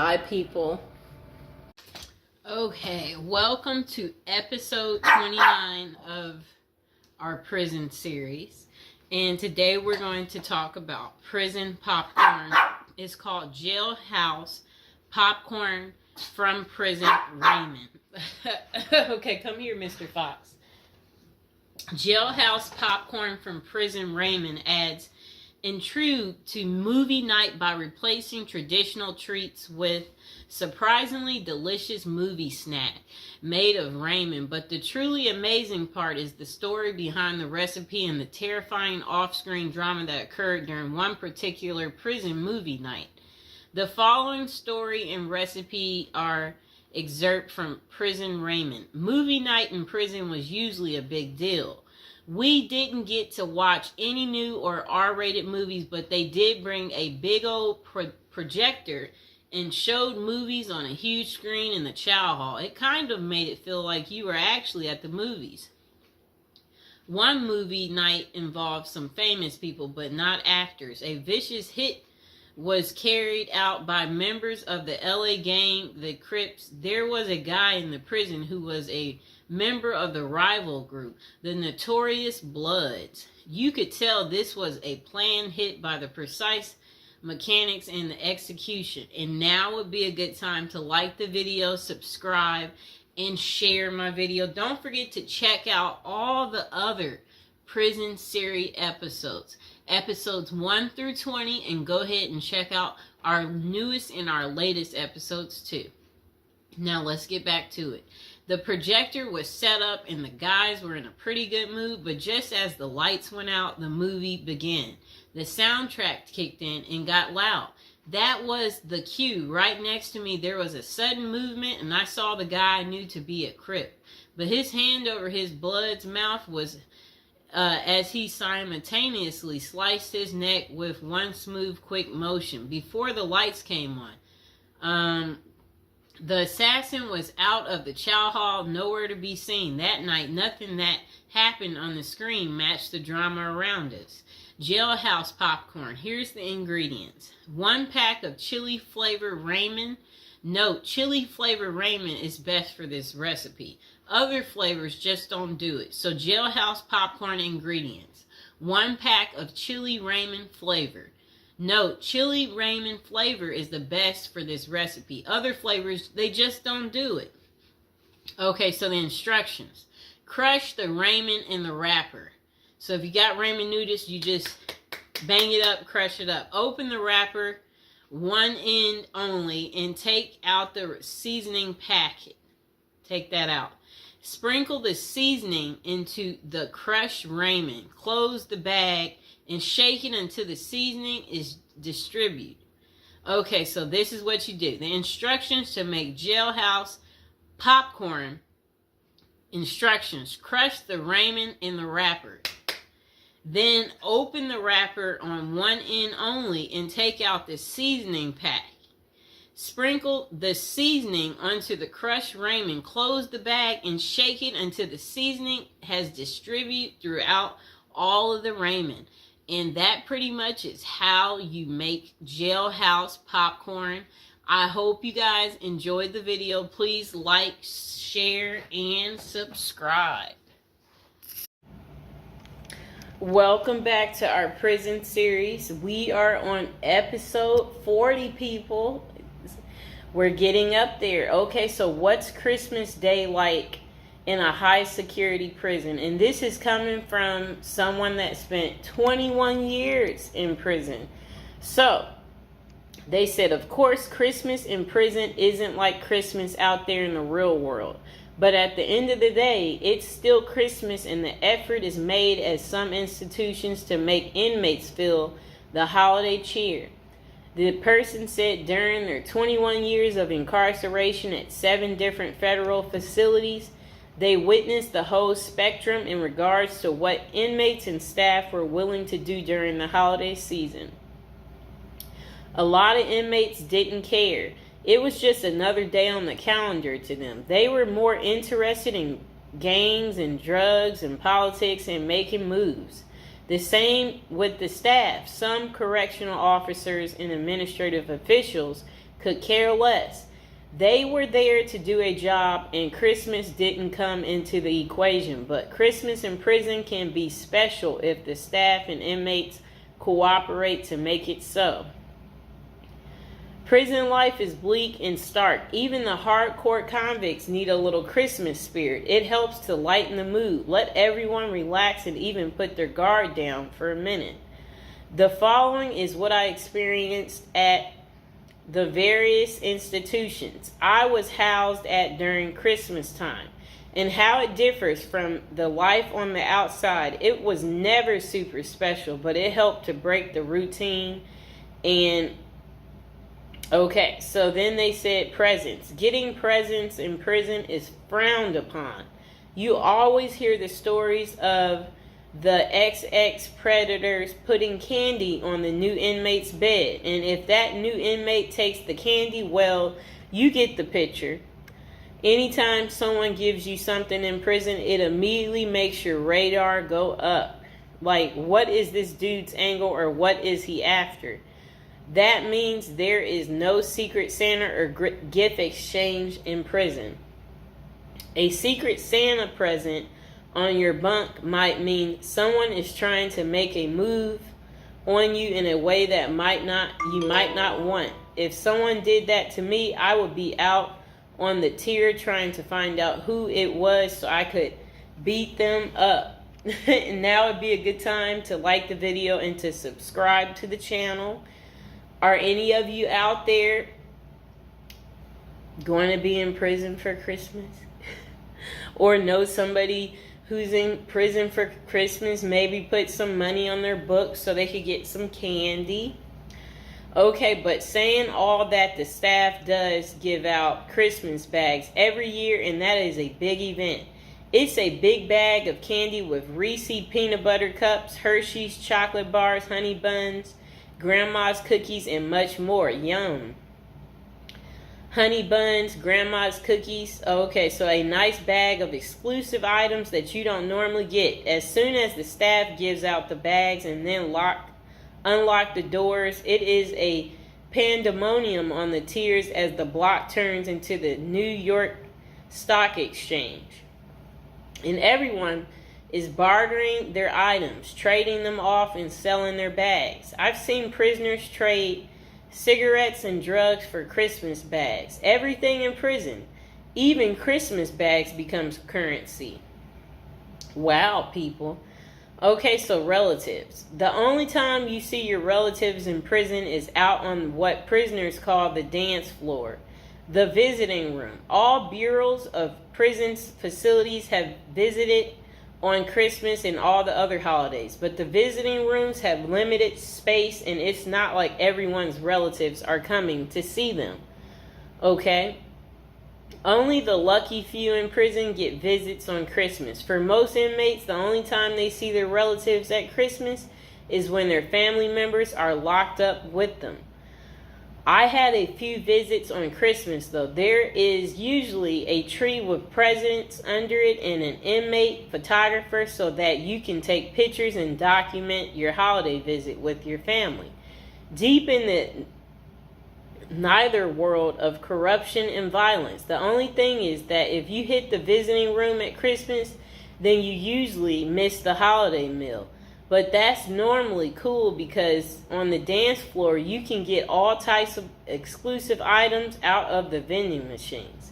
Hi, people. Okay, welcome to episode 29 of our prison series. And today we're going to talk about prison popcorn. It's called Jailhouse Popcorn from Prison Raymond. Okay, come here, Mr. Fox. Jailhouse Popcorn from Prison Raymond adds intrigue to movie night by replacing traditional treats with surprisingly delicious movie snack made of Raymond. But the truly amazing part is the story behind the recipe and the terrifying off-screen drama that occurred during one particular prison movie night. The following story and recipe are excerpt from Prison Raymond. Movie night in prison was usually a big deal. We didn't get to watch any new or R-rated movies, but they did bring a big old projector and showed movies on a huge screen in the chow hall. It kind of made it feel like you were actually at the movies. One movie night involved some famous people, but not actors. A vicious hit was carried out by members of the LA gang, the Crips. There was a guy in the prison who was a member of the rival group, the Notorious Bloods. You could tell this was a planned hit by the precise mechanics and the execution. And now would be a good time to like the video, subscribe, and share my video. Don't forget to check out all the other prison series episodes 1 through 20, and go ahead and check out our newest and our latest episodes too. Now let's get back to it. The projector was set up and the guys were in a pretty good mood, but just as the lights went out, the movie began. The soundtrack kicked in and got loud. That was the cue. Right next to me, there was a sudden movement, and I saw the guy I knew to be a Crip. But his hand over his blood's mouth was as he simultaneously sliced his neck with one smooth, quick motion. Before the lights came on, the assassin was out of the chow hall, nowhere to be seen. That night, nothing that happened on the screen matched the drama around us. Jailhouse popcorn. Here's the ingredients. 1 pack of chili flavor Raymond. Note, chili flavor Raymond is best for this recipe. Other flavors just don't do it. So Jailhouse popcorn ingredients. 1 pack of chili Raymond flavor. Note, chili Raymond flavor is the best for this recipe. Other flavors, they just don't do it. Okay, so the instructions. Crush the Raymond in the wrapper. So if you got Raymond noodles, you just bang it up, crush it up. Open the wrapper, one end only, and take out the seasoning packet. Take that out. Sprinkle the seasoning into the crushed Raymond. Close the bag and shake it until the seasoning is distributed. Okay, so this is what you do. The instructions to make Jailhouse popcorn. Instructions. Crush the Raymond in the wrapper. Then open the wrapper on one end only and take out the seasoning pack. Sprinkle the seasoning onto the crushed Raymond. Close the bag and shake it until the seasoning has distributed throughout all of the Raymond. And that pretty much is how you make Jailhouse popcorn. I hope you guys enjoyed the video. Please like, share, and subscribe. Welcome back to our prison series. We are on episode 40, people. We're getting up there. Okay, so what's Christmas Day like in a high security prison? And this is coming from someone that spent 21 years in prison. So they said, of course, Christmas in prison isn't like Christmas out there in the real world. But at the end of the day, it's still Christmas, and the effort is made at some institutions to make inmates feel the holiday cheer. The person said during their 21 years of incarceration at 7 different federal facilities, they witnessed the whole spectrum in regards to what inmates and staff were willing to do during the holiday season. A lot of inmates didn't care. It was just another day on the calendar to them. They were more interested in gangs and drugs and politics and making moves. The same with the staff. Some correctional officers and administrative officials could care less. They were there to do a job, and Christmas didn't come into the equation. But Christmas in prison can be special if the staff and inmates cooperate to make it so. Prison life is bleak and stark. Even the hardcore convicts need a little Christmas spirit. It helps to lighten the mood, let everyone relax, and even put their guard down for a minute. The following is what I experienced at the various institutions I was housed at during Christmas time, and how it differs from the life on the outside. It was never super special, but it helped to break the routine. And okay, so then they said presents. Getting presents in prison is frowned upon. You always hear the stories of the XX predators putting candy on the new inmate's bed. And if that new inmate takes the candy, well, you get the picture. Anytime someone gives you something in prison, it immediately makes your radar go up. Like, what is this dude's angle, or what is he after? That means there is no Secret Santa or gift exchange in prison. A Secret Santa present on your bunk might mean someone is trying to make a move on you in a way that you might not want. If someone did that to me, I would be out on the tier trying to find out who it was so I could beat them up. And now would be a good time to like the video and to subscribe to the channel. Are any of you out there going to be in prison for Christmas? Or know somebody who's in prison for Christmas? Maybe put some money on their books so they could get some candy. Okay, but saying all that, the staff does give out Christmas bags every year, and that is a big event. It's a big bag of candy with Reese's peanut butter cups, Hershey's chocolate bars, honey buns, grandma's cookies, and much more. Yum. Honey buns, grandma's cookies. Okay, so a nice bag of exclusive items that you don't normally get. As soon as the staff gives out the bags and then unlock the doors, it is a pandemonium on the tiers as the block turns into the New York Stock Exchange. And everyone is bartering their items, trading them off and selling their bags. I've seen prisoners trade cigarettes and drugs for Christmas bags. Everything in prison, even Christmas bags, becomes currency. Wow, people. Okay, so relatives. The only time you see your relatives in prison is out on what prisoners call the dance floor, the visiting room. All bureaus of prison facilities have visited on Christmas and all the other holidays, but the visiting rooms have limited space, and it's not like everyone's relatives are coming to see them. Okay? Only the lucky few in prison get visits on Christmas. For most inmates, the only time they see their relatives at Christmas is when their family members are locked up with them. I had a few visits on Christmas, though. There is usually a tree with presents under it and an inmate photographer so that you can take pictures and document your holiday visit with your family. Deep in the neither world of corruption and violence, the only thing is that if you hit the visiting room at Christmas, then you usually miss the holiday meal. But that's normally cool because on the dance floor, you can get all types of exclusive items out of the vending machines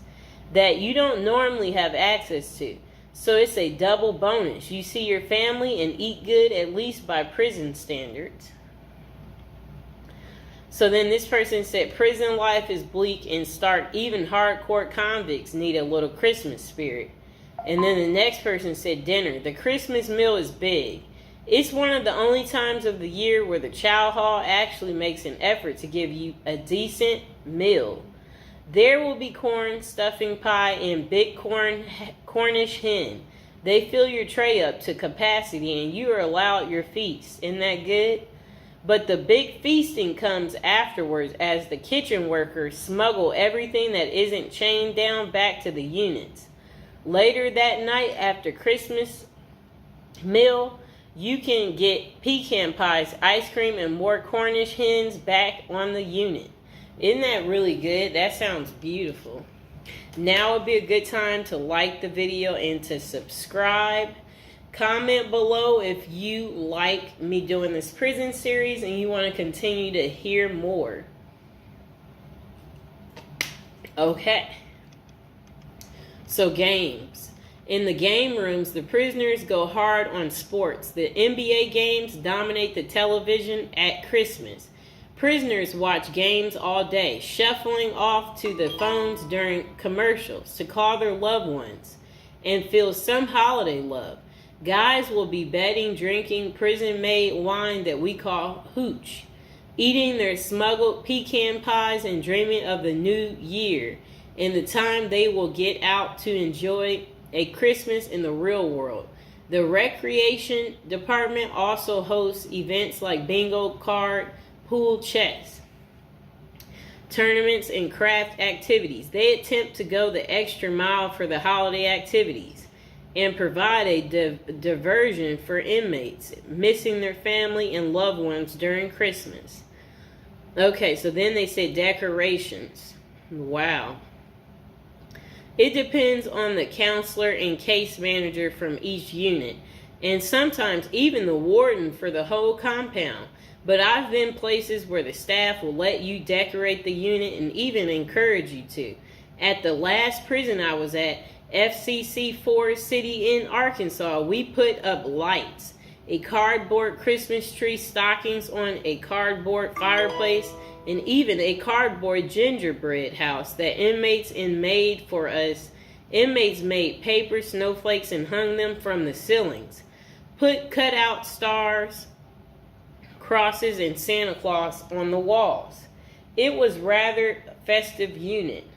that you don't normally have access to. So it's a double bonus. You see your family and eat good, at least by prison standards. So then this person said, prison life is bleak and stark. Even hardcore convicts need a little Christmas spirit. And then the next person said, dinner. The Christmas meal is big. It's one of the only times of the year where the chow hall actually makes an effort to give you a decent meal. There will be corn, stuffing pie, and big Cornish hen. They fill your tray up to capacity and you are allowed your feast. Isn't that good? But the big feasting comes afterwards as the kitchen workers smuggle everything that isn't chained down back to the units. Later that night after Christmas meal, you can get pecan pies, ice cream, and more Cornish hens back on the unit. Isn't that really good? That sounds beautiful. Now would be a good time to like the video and to subscribe. Comment below if you like me doing this prison series and you want to continue to hear more. Okay. So games. In the game rooms, the prisoners go hard on sports. The NBA games dominate the television at Christmas. Prisoners watch games all day, shuffling off to the phones during commercials to call their loved ones and feel some holiday love. Guys will be betting, drinking prison-made wine that we call hooch, eating their smuggled pecan pies and dreaming of the new year and the time they will get out to enjoy a Christmas in the real world. The recreation department also hosts events like bingo card, pool, chess, tournaments, and craft activities. They attempt to go the extra mile for the holiday activities and provide a diversion for inmates missing their family and loved ones during Christmas. Okay, so then they say decorations. Wow. It depends on the counselor and case manager from each unit, and sometimes even the warden for the whole compound. But I've been places where the staff will let you decorate the unit and even encourage you to. At the last prison I was at, FCC Forest City in Arkansas, we put up lights, a cardboard Christmas tree, stockings on a cardboard fireplace, and even a cardboard gingerbread house that inmates made for us. Inmates made paper snowflakes and hung them from the ceilings. Put cutout stars, crosses, and Santa Claus on the walls. It was rather festive unit.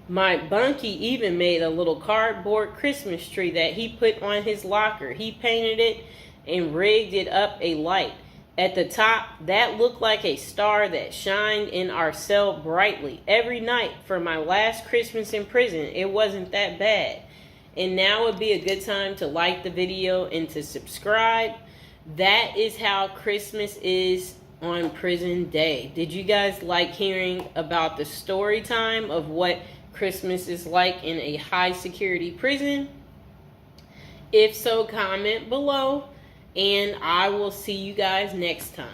My bunkie even made a little cardboard Christmas tree that he put on his locker. He painted it and rigged it up a light. At the top, that looked like a star that shined in our cell brightly. Every night for my last Christmas in prison, it wasn't that bad. And now would be a good time to like the video and to subscribe. That is how Christmas is on prison day. Did you guys like hearing about the story time of what Christmas is like in a high security prison? If so, comment below, and I will see you guys next time.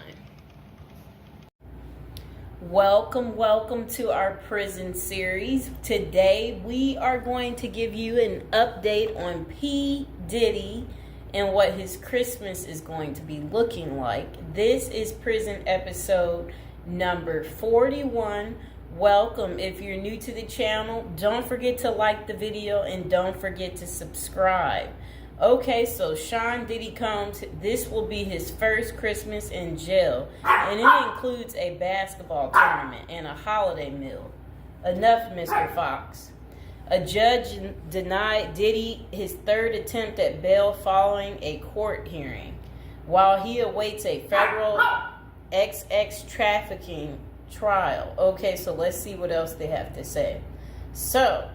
Welcome to our prison series. Today we are going to give you an update on P. Diddy and what his Christmas is going to be looking like. This is prison episode number 41. Welcome. If you're new to the channel, don't forget to like the video and don't forget to subscribe. Okay, so Sean Diddy Combs, this will be his first Christmas in jail, and it includes a basketball tournament and a holiday meal. Enough, Mr. Fox. A judge denied Diddy his third attempt at bail following a court hearing, while he awaits a federal XX trafficking trial. Okay, so let's see what else they have to say. So,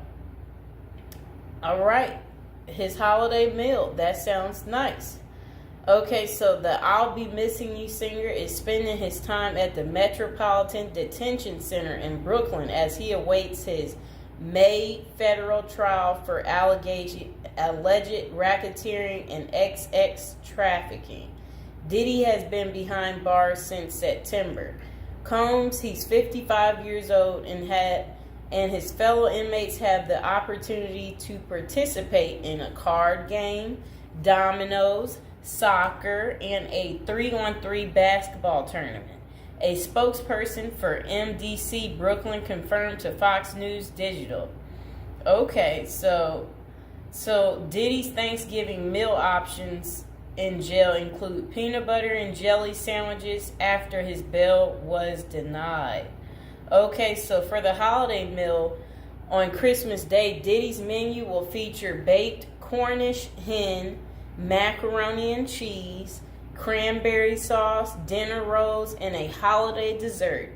all right, his holiday meal, that sounds nice. Okay, so the I'll Be Missing You singer is spending his time at the Metropolitan Detention Center in Brooklyn as he awaits his May federal trial for alleged racketeering and XX trafficking. Diddy has been behind bars since September. Combs, he's 55 years old and his fellow inmates have the opportunity to participate in a card game, dominoes, soccer, and a 3-on-3 basketball tournament. A spokesperson for MDC Brooklyn confirmed to Fox News Digital. Okay, so Diddy's Thanksgiving meal options in jail include peanut butter and jelly sandwiches after his bail was denied. Okay, so for the holiday meal on Christmas Day, Diddy's menu will feature baked Cornish hen, macaroni and cheese, cranberry sauce, dinner rolls, and a holiday dessert.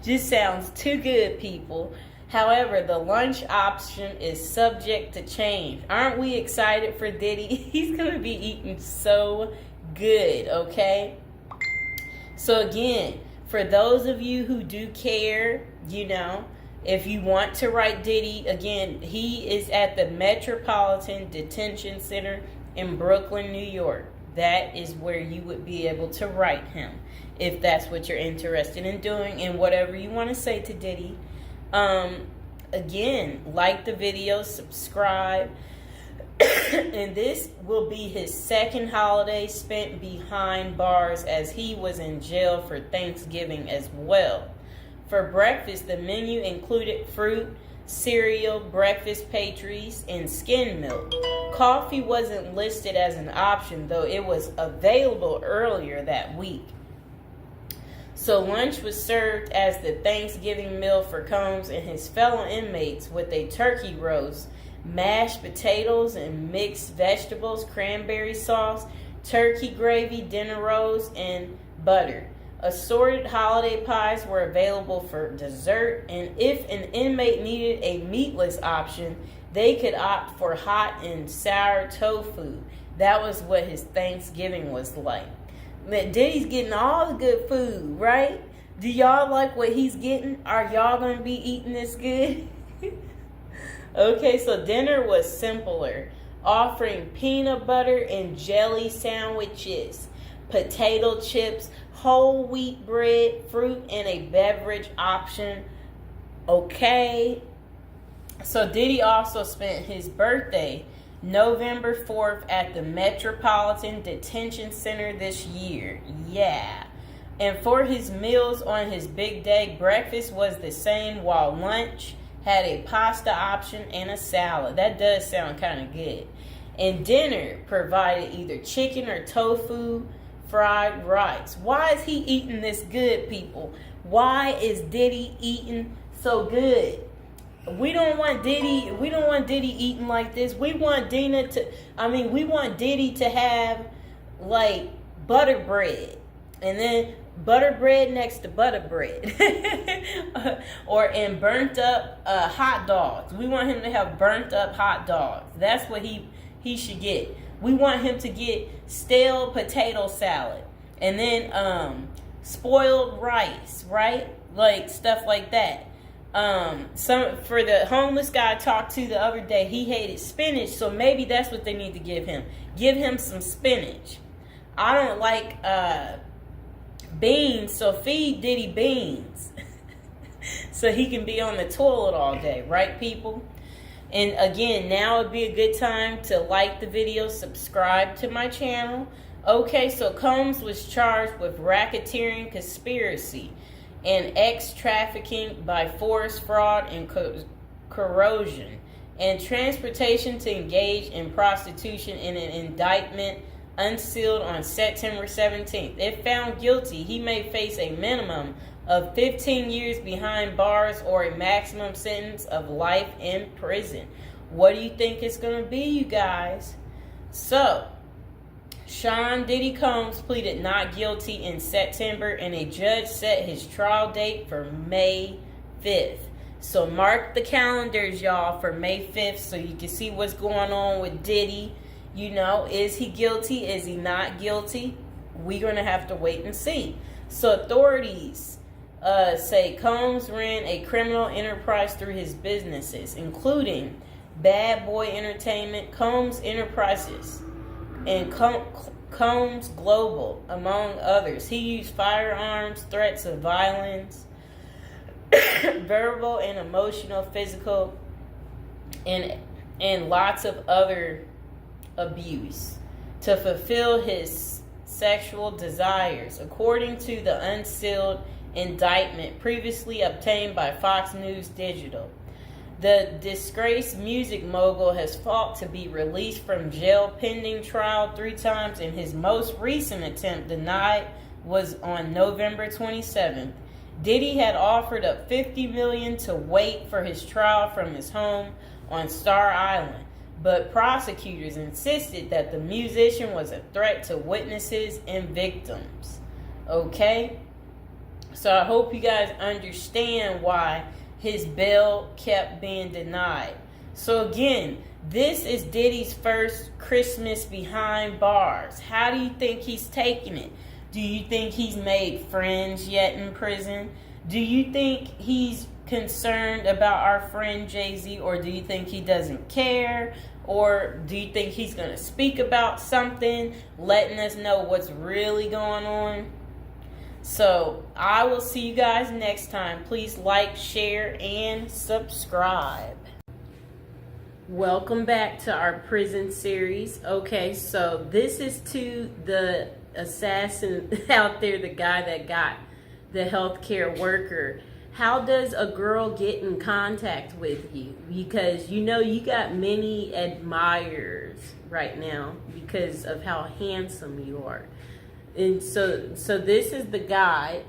Just sounds too good, people. However, the lunch option is subject to change. Aren't we excited for Diddy? He's going to be eating so good, okay? So again, For those of you who do care, you know, if you want to write Diddy, again, he is at the Metropolitan Detention Center in Brooklyn, New York. That is where you would be able to write him if that's what you're interested in doing, and whatever you want to say to Diddy. Again, like the video, subscribe. And this will be his second holiday spent behind bars, as he was in jail for Thanksgiving as well. For breakfast, the menu included fruit, cereal, breakfast pastries, and skim milk. Coffee wasn't listed as an option, though it was available earlier that week. So lunch was served as the Thanksgiving meal for Combs and his fellow inmates, with a turkey roast, mashed potatoes and mixed vegetables, cranberry sauce, turkey gravy, dinner rolls, and butter. Assorted holiday pies were available for dessert, and if an inmate needed a meatless option, they could opt for hot and sour tofu. That was what his Thanksgiving was like. Diddy's getting all the good food, right? Do y'all like what he's getting? Are y'all going to be eating this good? Okay, so dinner was simpler, offering peanut butter and jelly sandwiches, potato chips, whole wheat bread, fruit, and a beverage option. Okay. So Diddy also spent his birthday, November 4th, at the Metropolitan Detention Center this year. Yeah. And for his meals on his big day, breakfast was the same, while lunch had a pasta option and a salad. That does sound kind of good. And dinner provided either chicken or tofu, fried rice. Why is he eating this good, people? Why is Diddy eating so good? We don't want Diddy eating like this. We want Diddy to have like butter bread, and then butter bread next to butter bread. and burnt up hot dogs. We want him to have burnt up hot dogs. That's what he should get. We want him to get stale potato salad, and then spoiled rice, right? Like stuff like that. For the homeless guy I talked to the other day, he hated spinach, so maybe that's what they need to give him. Give him some spinach. I don't like beans, so feed Diddy beans. So he can be on the toilet all day, right, people? And again, now would be a good time to like the video, subscribe to my channel. Okay, so Combs was charged with racketeering, conspiracy, and trafficking by force, fraud, and corrosion, and transportation to engage in prostitution in an indictment unsealed on September 17th. If found guilty, he may face a minimum of 15 years behind bars or a maximum sentence of life in prison. What do you think it's going to be, you guys? So, Sean Diddy Combs pleaded not guilty in September, and a judge set his trial date for May 5th. So mark the calendars, y'all, for May 5th so you can see what's going on with Diddy. You know, is he guilty? Is he not guilty? We're going to have to wait and see. So authorities say Combs ran a criminal enterprise through his businesses, including Bad Boy Entertainment, Combs Enterprises, and Combs Global, among others. He used firearms, threats of violence, verbal and emotional, physical, and lots of other abuse to fulfill his sexual desires, according to the unsealed indictment previously obtained by Fox News Digital. The disgraced music mogul has fought to be released from jail pending trial 3 times, and his most recent attempt, denied, was on November 27th. Diddy had offered up $50 million to wait for his trial from his home on Star Island, but prosecutors insisted that the musician was a threat to witnesses and victims. Okay? So I hope you guys understand why his bail kept being denied. So again, this is Diddy's first Christmas behind bars. How do you think he's taking it? Do you think he's made friends yet in prison? Do you think he's concerned about our friend Jay-Z, or do you think he doesn't care? Or do you think he's going to speak about something, letting us know what's really going on? So, I will see you guys next time. Please like, share, and subscribe. Welcome back to our prison series. Okay, so this is to the assassin out there, the guy that got the healthcare worker. How does a girl get in contact with you? Because you know you got many admirers right now because of how handsome you are. And so this is the guy.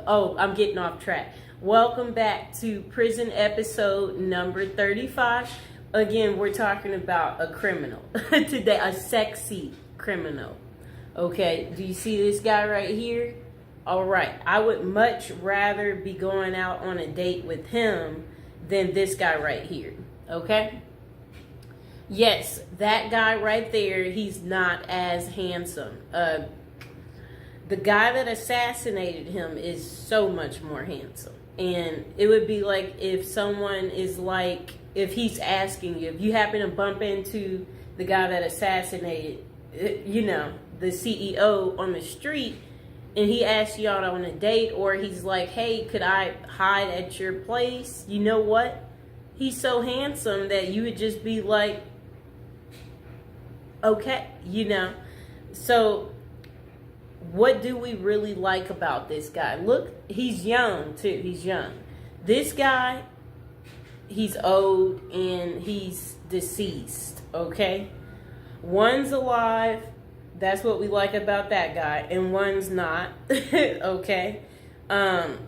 I'm getting off track. Welcome back to prison episode number 35. Again, we're talking about a criminal today, a sexy criminal. Okay, do you see this guy right here? All right, I would much rather be going out on a date with him than this guy right here. Okay? Yes, that guy right there, he's not as handsome. The guy that assassinated him is so much more handsome. And it would be like if someone is like, if he's asking you, if you happen to bump into the guy that assassinated, you know, the CEO on the street, and he asks you out on a date, or he's like, hey, could I hide at your place? You know what? He's so handsome that you would just be like, okay, you know. So what do we really like about this guy? Look, he's young too. He's young. This guy, he's old and he's deceased, okay? One's alive. That's what we like about that guy. And one's not, okay? And,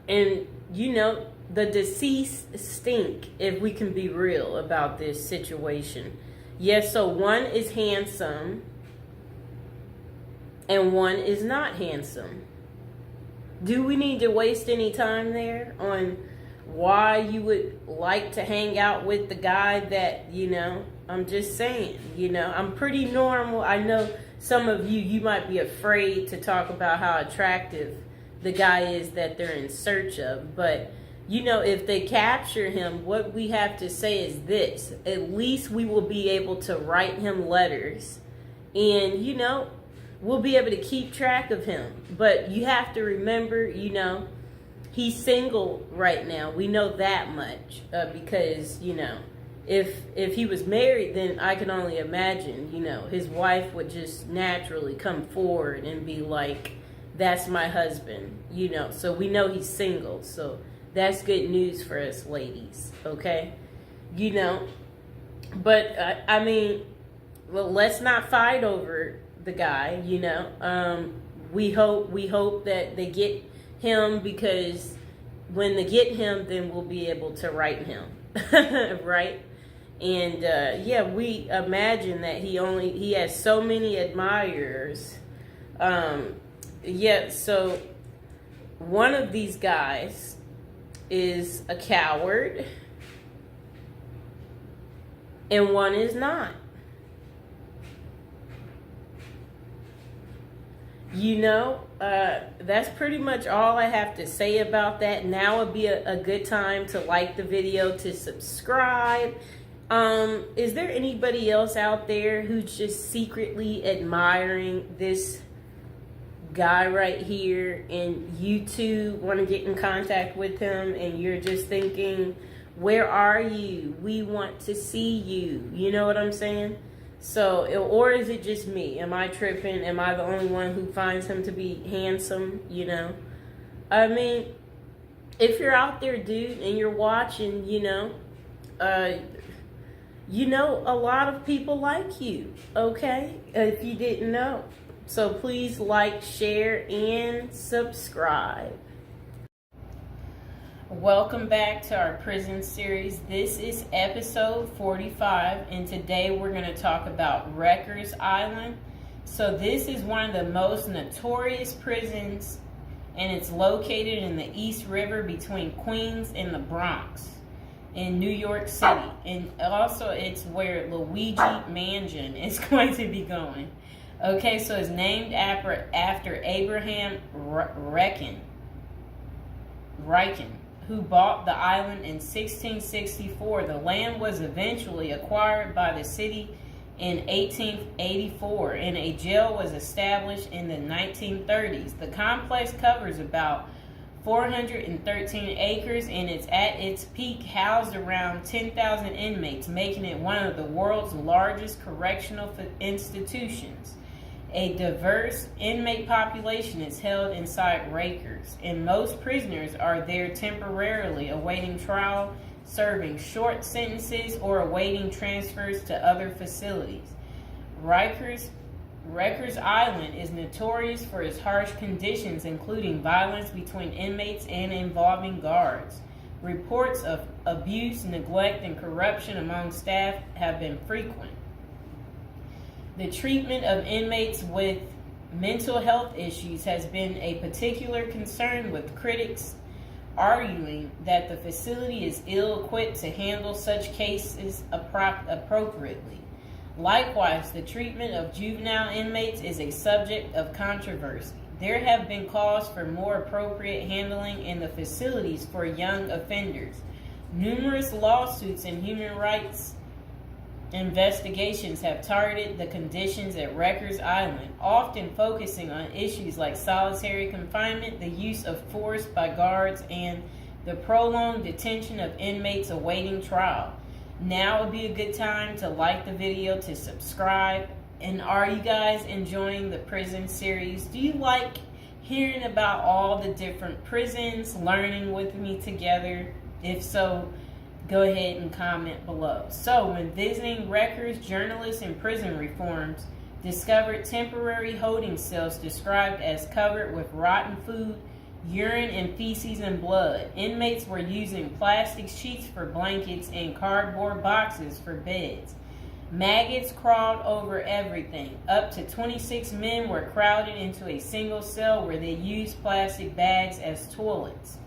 you know, the deceased stink, if we can be real about this situation. Yes, so one is handsome and one is not handsome. Do we need to waste any time there on why you would like to hang out with the guy that, you know, I'm just saying, you know, I'm pretty normal. I know some of you might be afraid to talk about how attractive the guy is that they're in search of. But, you know, if they capture him, what we have to say is this. At least we will be able to write him letters and, you know, we'll be able to keep track of him. But you have to remember, you know, he's single right now. We know that much because, you know, if he was married, then I can only imagine, you know, his wife would just naturally come forward and be like, that's my husband, you know. So we know he's single. So that's good news for us ladies, okay? You know, but I mean, well, let's not fight over the guy, you know. We hope that they get him, because when they get him, then we'll be able to write him, right? And yeah, we imagine that he has so many admirers. Yeah, so one of these guys is a coward and one is not. You know, that's pretty much all I have to say about that. Now would be a good time to like the video, to subscribe. Is there anybody else out there who's just secretly admiring this guy right here, and you too want to get in contact with him, and you're just thinking, where are you? We want to see you. You know what I'm saying? So, or is it just me? Am I tripping? Am I the only one who finds him to be handsome? You know? I mean, if you're out there, dude, and you're watching, you know, a lot of people like you, okay? If you didn't know. So please like, share, and subscribe. Welcome back to our prison series. This is episode 45, and today we're going to talk about Rikers Island. So this is one of the most notorious prisons, and it's located in the East River between Queens and the Bronx in New York City. And also it's where Luigi Mansion is going to be going. Okay, so it's named after Abraham Riken, who bought the island in 1664. The land was eventually acquired by the city in 1884, and a jail was established in the 1930s. The complex covers about 413 acres, and it's at its peak housed around 10,000 inmates, making it one of the world's largest correctional institutions. A diverse inmate population is held inside Rikers, and most prisoners are there temporarily awaiting trial, serving short sentences, or awaiting transfers to other facilities. Rikers Island is notorious for its harsh conditions, including violence between inmates and involving guards. Reports of abuse, neglect, and corruption among staff have been frequent. The treatment of inmates with mental health issues has been a particular concern, with critics arguing that the facility is ill-equipped to handle such cases appropriately. Likewise, the treatment of juvenile inmates is a subject of controversy. There have been calls for more appropriate handling in the facilities for young offenders. Numerous lawsuits and human rights investigations have targeted the conditions at Rikers Island, often focusing on issues like solitary confinement, the use of force by guards, and the prolonged detention of inmates awaiting trial. Now would be a good time to like the video, to subscribe. And are you guys enjoying the prison series? Do you like hearing about all the different prisons, learning with me together? If so, go ahead and comment below. So, when visiting Rikers, journalists and prison reforms discovered temporary holding cells described as covered with rotten food, urine and feces and blood. Inmates were using plastic sheets for blankets and cardboard boxes for beds. Maggots crawled over everything. Up to 26 men were crowded into a single cell where they used plastic bags as toilets.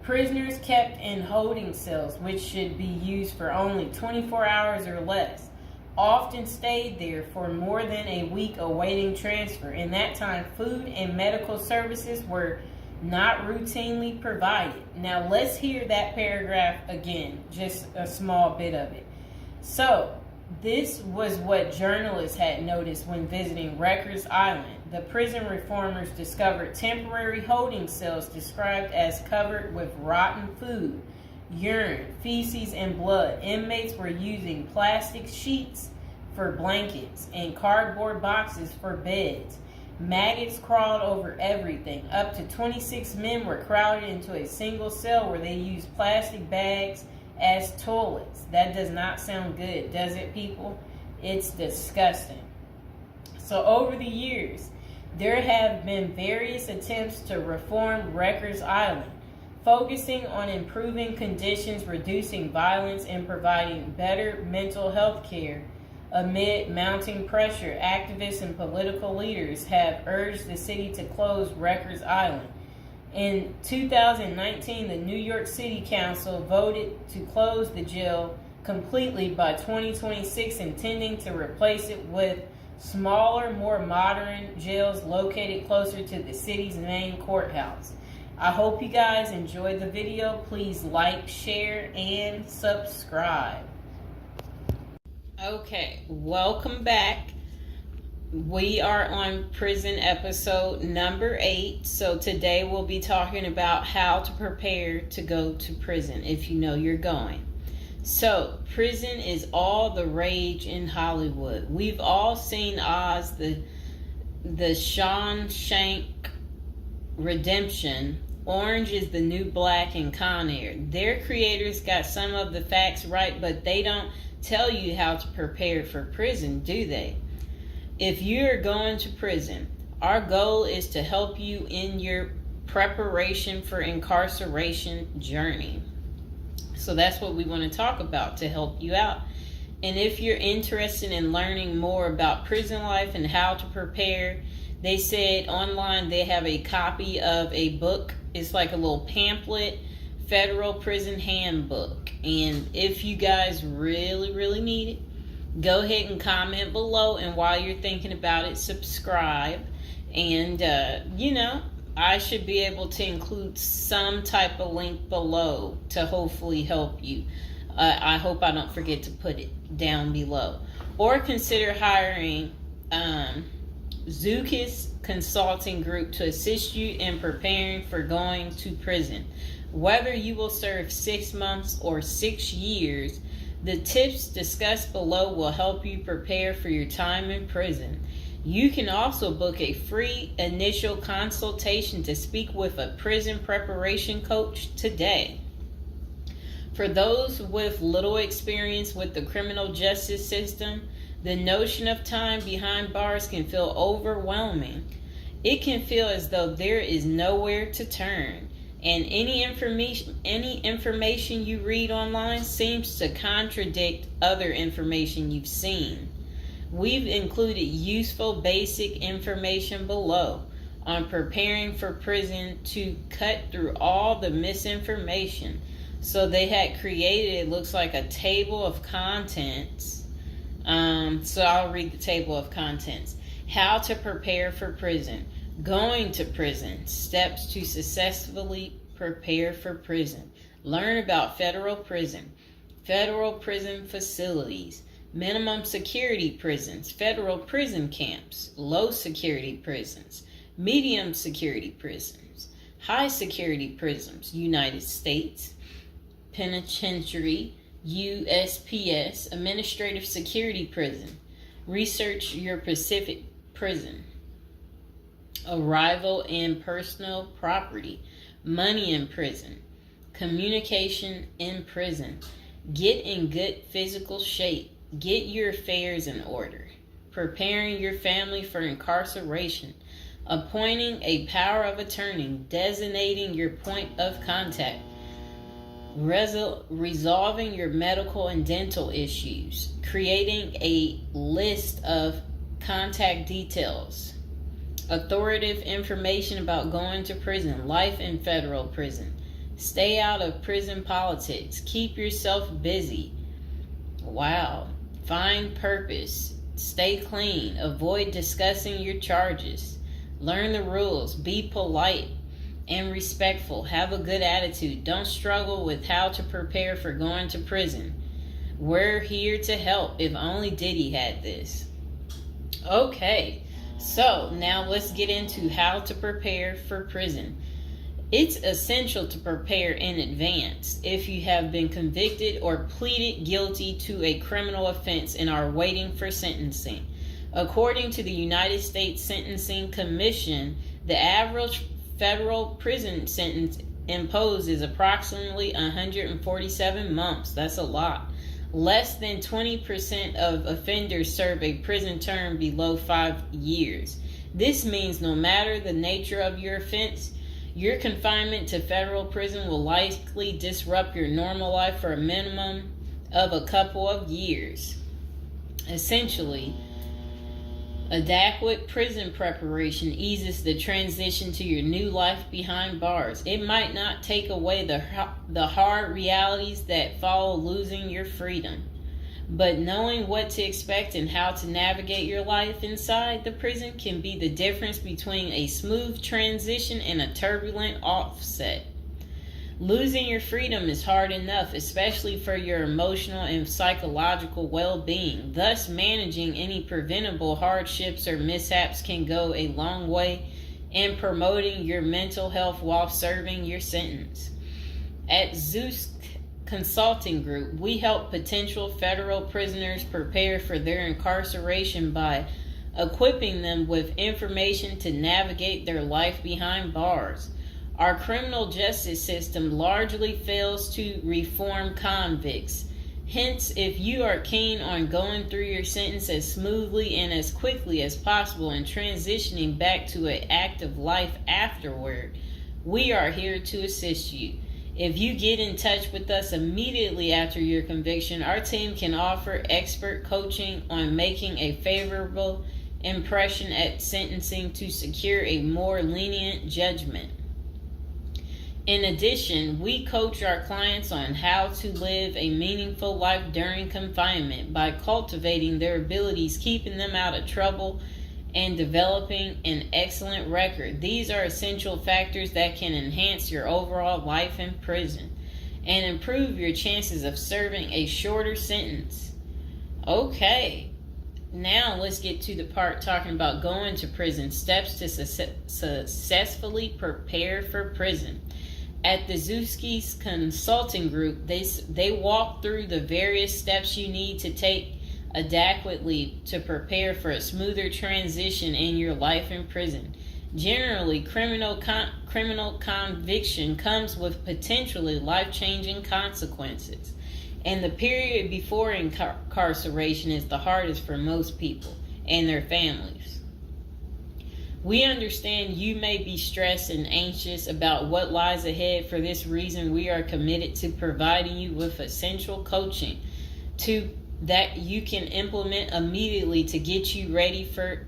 Prisoners kept in holding cells, which should be used for only 24 hours or less, often stayed there for more than a week awaiting transfer. In that time, food and medical services were not routinely provided. Now let's hear that paragraph again, just a small bit of it. So, this was what journalists had noticed when visiting Rikers Island. The prison reformers discovered temporary holding cells described as covered with rotten food, urine, feces, and blood. Inmates were using plastic sheets for blankets and cardboard boxes for beds. Maggots crawled over everything. Up to 26 men were crowded into a single cell where they used plastic bags as toilets. That does not sound good, does it, people? It's disgusting. So over the years, there have been various attempts to reform Rikers Island, focusing on improving conditions, reducing violence, and providing better mental health care. Amid mounting pressure, activists and political leaders have urged the city to close Rikers Island. In 2019, the New York City Council voted to close the jail completely by 2026, intending to replace it with smaller, more modern jails located closer to the city's main courthouse. I hope you guys enjoyed the video. Please like, share, and subscribe. Okay, welcome back. We are on prison episode number 8. So today we'll be talking about how to prepare to go to prison if you know you're going. So, prison is all the rage in Hollywood. We've all seen Oz, the Shawshank Redemption. Orange is the New Black, and Con Air. Their creators got some of the facts right, but they don't tell you how to prepare for prison, do they? If you're going to prison, our goal is to help you in your preparation for incarceration journey. So that's what we want to talk about to help you out. And if you're interested in learning more about prison life and how to prepare, they said online they have a copy of a book. It's like a little pamphlet, Federal Prison Handbook. And if you guys really need it, Go ahead and comment below, and while you're thinking about it, subscribe. And I should be able to include some type of link below to hopefully help you. I hope I don't forget to put it down below. Or consider hiring Zukis Consulting Group to assist you in preparing for going to prison. Whether you will serve 6 months or 6 years, the tips discussed below will help you prepare for your time in prison. You can also book a free initial consultation to speak with a prison preparation coach today. For those with little experience with the criminal justice system, the notion of time behind bars can feel overwhelming. It can feel as though there is nowhere to turn, and any information you read online seems to contradict other information you've seen. We've included useful basic information below on preparing for prison to cut through all the misinformation. So they had created, it looks like a table of contents. So I'll read the table of contents. How to prepare for prison. Going to prison. Steps to successfully prepare for prison. Learn about federal prison. Federal prison facilities. Minimum security prisons. Federal prison camps. Low security prisons. Medium security prisons. High security prisons. United States Penitentiary. USPS, Administrative Security Prison. Research your Pacific Prison. Arrival and personal property. Money in prison. Communication in prison. Get in good physical shape. Get your affairs in order. Preparing your family for incarceration. Appointing a power of attorney. Designating your point of contact. Resolving your medical and dental issues. Creating a list of contact details. Authoritative information about going to prison. Life in federal prison. Stay out of prison politics. Keep yourself busy. Wow. Find purpose. Stay clean. Avoid discussing your charges. Learn the rules. Be polite and respectful. Have a good attitude. Don't struggle with how to prepare for going to prison. We're here to help. If only Diddy had this. Okay, so now let's get into how to prepare for prison. It's essential to prepare in advance if you have been convicted or pleaded guilty to a criminal offense and are waiting for sentencing. According to the United States Sentencing Commission, the average federal prison sentence imposed is approximately 147 months. That's a lot. Less than 20% of offenders serve a prison term below 5 years. This means no matter the nature of your offense, your confinement to federal prison will likely disrupt your normal life for a minimum of a couple of years. Essentially, adequate prison preparation eases the transition to your new life behind bars. It might not take away the hard realities that follow losing your freedom, but knowing what to expect and how to navigate your life inside the prison can be the difference between a smooth transition and a turbulent offset. Losing your freedom is hard enough, especially for your emotional and psychological well-being. Thus, managing any preventable hardships or mishaps can go a long way in promoting your mental health while serving your sentence. At Zeus Consulting Group, we help potential federal prisoners prepare for their incarceration by equipping them with information to navigate their life behind bars. Our criminal justice system largely fails to reform convicts. Hence, if you are keen on going through your sentence as smoothly and as quickly as possible and transitioning back to an active life afterward, we are here to assist you. If you get in touch with us immediately after your conviction, our team can offer expert coaching on making a favorable impression at sentencing to secure a more lenient judgment. In addition, we coach our clients on how to live a meaningful life during confinement by cultivating their abilities, keeping them out of trouble, and developing an excellent record. These are essential factors that can enhance your overall life in prison and improve your chances of serving a shorter sentence. Okay, now let's get to the part talking about going to prison, steps to successfully prepare for prison. At the Zuski's Consulting Group, they walk through the various steps you need to take adequately to prepare for a smoother transition in your life in prison. Generally, criminal conviction comes with potentially life-changing consequences, and the period before incarceration is the hardest for most people and their families. We understand you may be stressed and anxious about what lies ahead. For this reason, we are committed to providing you with essential coaching that you can implement immediately to get you ready for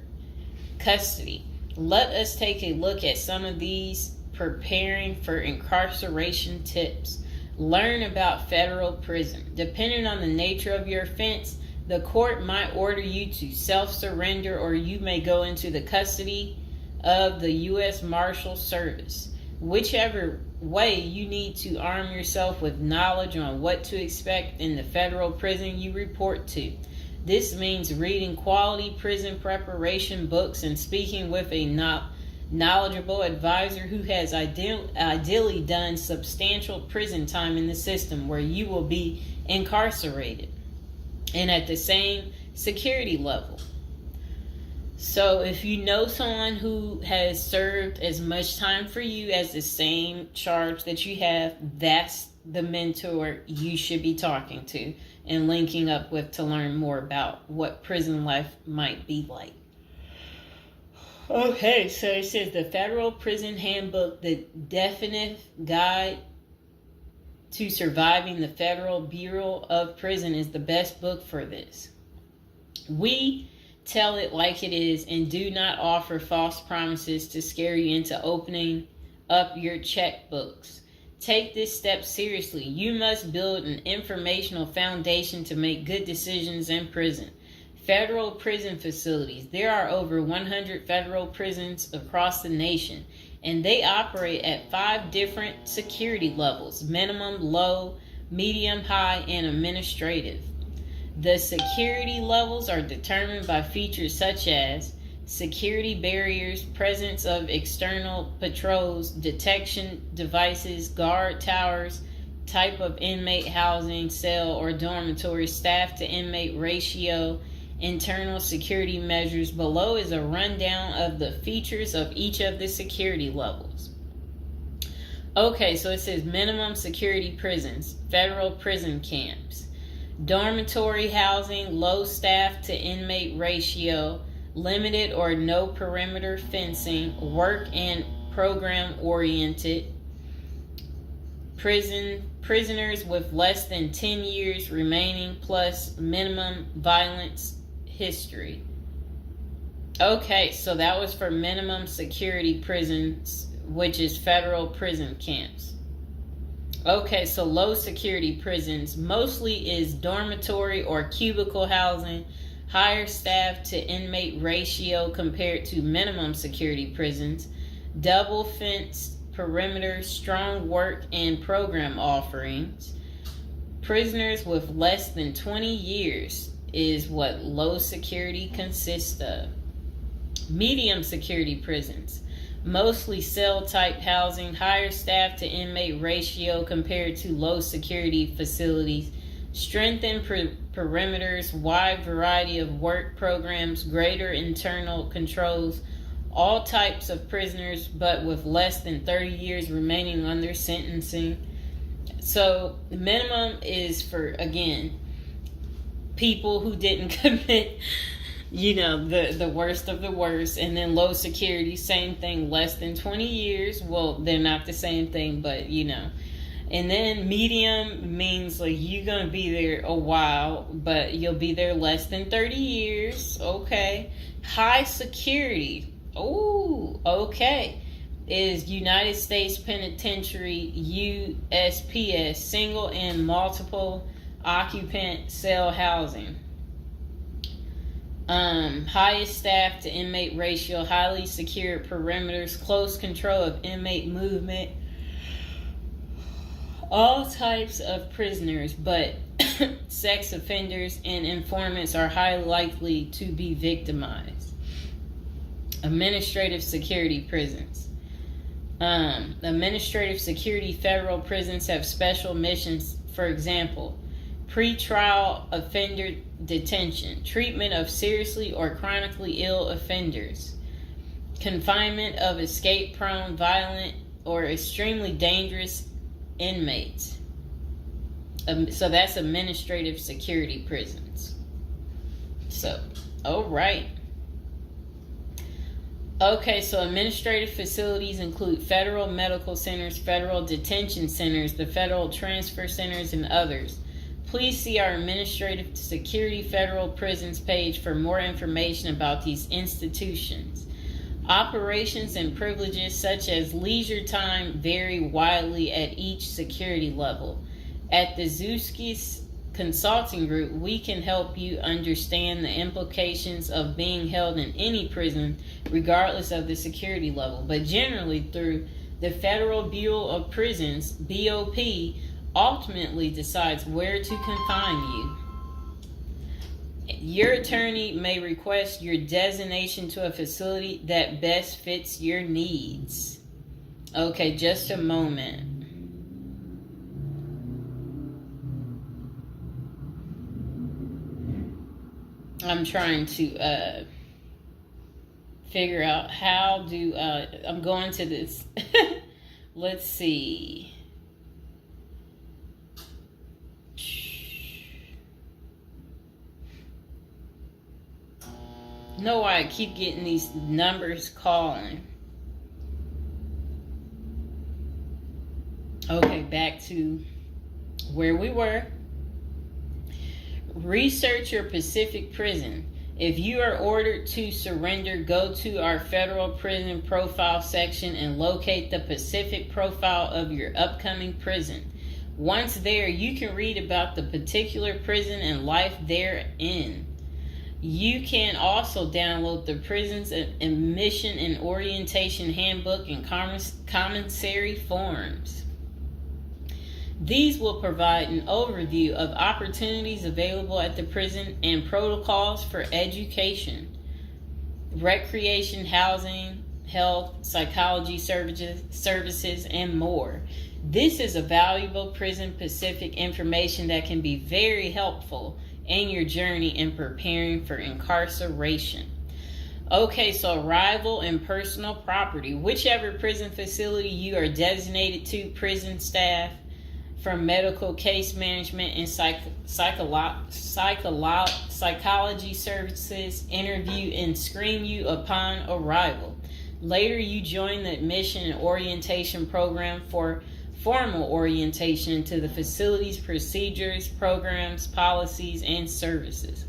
custody. Let us take a look at some of these preparing for incarceration tips. Learn about federal prison. Depending on the nature of your offense, the court might order you to self-surrender, or you may go into the custody of the U.S. Marshal Service. Whichever way, you need to arm yourself with knowledge on what to expect in the federal prison you report to. This means reading quality prison preparation books and speaking with a knowledgeable advisor who has ideally done substantial prison time in the system where you will be incarcerated and at the same security level. So if you know someone who has served as much time for you as the same charge that you have, that's the mentor you should be talking to and linking up with to learn more about what prison life might be like. Okay, so it says the Federal Prison Handbook, the definitive guide to surviving the Federal Bureau of Prison, is the best book for this. We tell it like it is and do not offer false promises to scare you into opening up your checkbooks. Take this step seriously. You must build an informational foundation to make good decisions in prison. Federal prison facilities. There are over 100 federal prisons across the nation, and they operate at 5 different security levels: minimum, low, medium, high, and administrative. The security levels are determined by features such as security barriers, presence of external patrols, detection devices, guard towers, type of inmate housing, cell or dormitory, staff to inmate ratio, internal security measures. Below is a rundown of the features of each of the security levels. Okay, so it says minimum security prisons, federal prison camps, dormitory housing, low staff to inmate ratio, limited or no perimeter fencing, work and program oriented, prisoners with less than 10 years remaining plus minimum violence history. Okay, so that was for minimum security prisons, which is federal prison camps. Okay, so low security prisons mostly is dormitory or cubicle housing, higher staff to inmate ratio compared to minimum security prisons, double fenced perimeter, strong work and program offerings. Prisoners with less than 20 years is what low security consists of. Medium security prisons, mostly cell type housing, higher staff to inmate ratio compared to low security facilities, strengthened perimeters, wide variety of work programs, greater internal controls, all types of prisoners but with less than 30 years remaining on their sentencing. So the minimum is for, again, people who didn't commit the worst of the worst. And then low security, same thing, less than 20 years. Well, they're not the same thing, but And then medium means like you're going to be there a while, but you'll be there less than 30 years. Okay. High security. Oh, okay. is United States Penitentiary, USPS, single and multiple occupant cell housing. Highest staff to inmate ratio, highly secured perimeters, close control of inmate movement, all types of prisoners, but sex offenders and informants are highly likely to be victimized. Administrative security prisons. Administrative security federal prisons have special missions. For example, pre-trial offender detention, treatment of seriously or chronically ill offenders, confinement of escape-prone, violent, or extremely dangerous inmates. So that's administrative security prisons. So, all right. Okay, so administrative facilities include federal medical centers, federal detention centers, the federal transfer centers, and others. Please see our Administrative Security Federal Prisons page for more information about these institutions. Operations and privileges such as leisure time vary widely at each security level. At the Zuski Consulting Group, we can help you understand the implications of being held in any prison, regardless of the security level. But generally, through the Federal Bureau of Prisons, BOP, ultimately decides where to confine you. Your attorney may request your designation to a facility that best fits your needs. Okay, just a moment. I'm trying to figure out how do I'm going to this. Let's see. Know why I keep getting these numbers calling. Okay, back to where we were. Research your Pacific prison. If you are ordered to surrender, go to our federal prison profile section and locate the Pacific profile of your upcoming prison. Once there, you can read about the particular prison and life therein. You can also download the prison's admission and orientation handbook and commissary forms. These will provide an overview of opportunities available at the prison and protocols for education, recreation, housing, health, psychology services, and more. This is a valuable Prison Pacific information that can be very helpful in your journey in preparing for incarceration. Okay, so arrival and personal property. Whichever prison facility you are designated to, prison staff from medical case management and psychology services interview and screen you upon arrival. Later, you join the admission and orientation program for formal orientation into the facility's procedures, programs, policies, and services.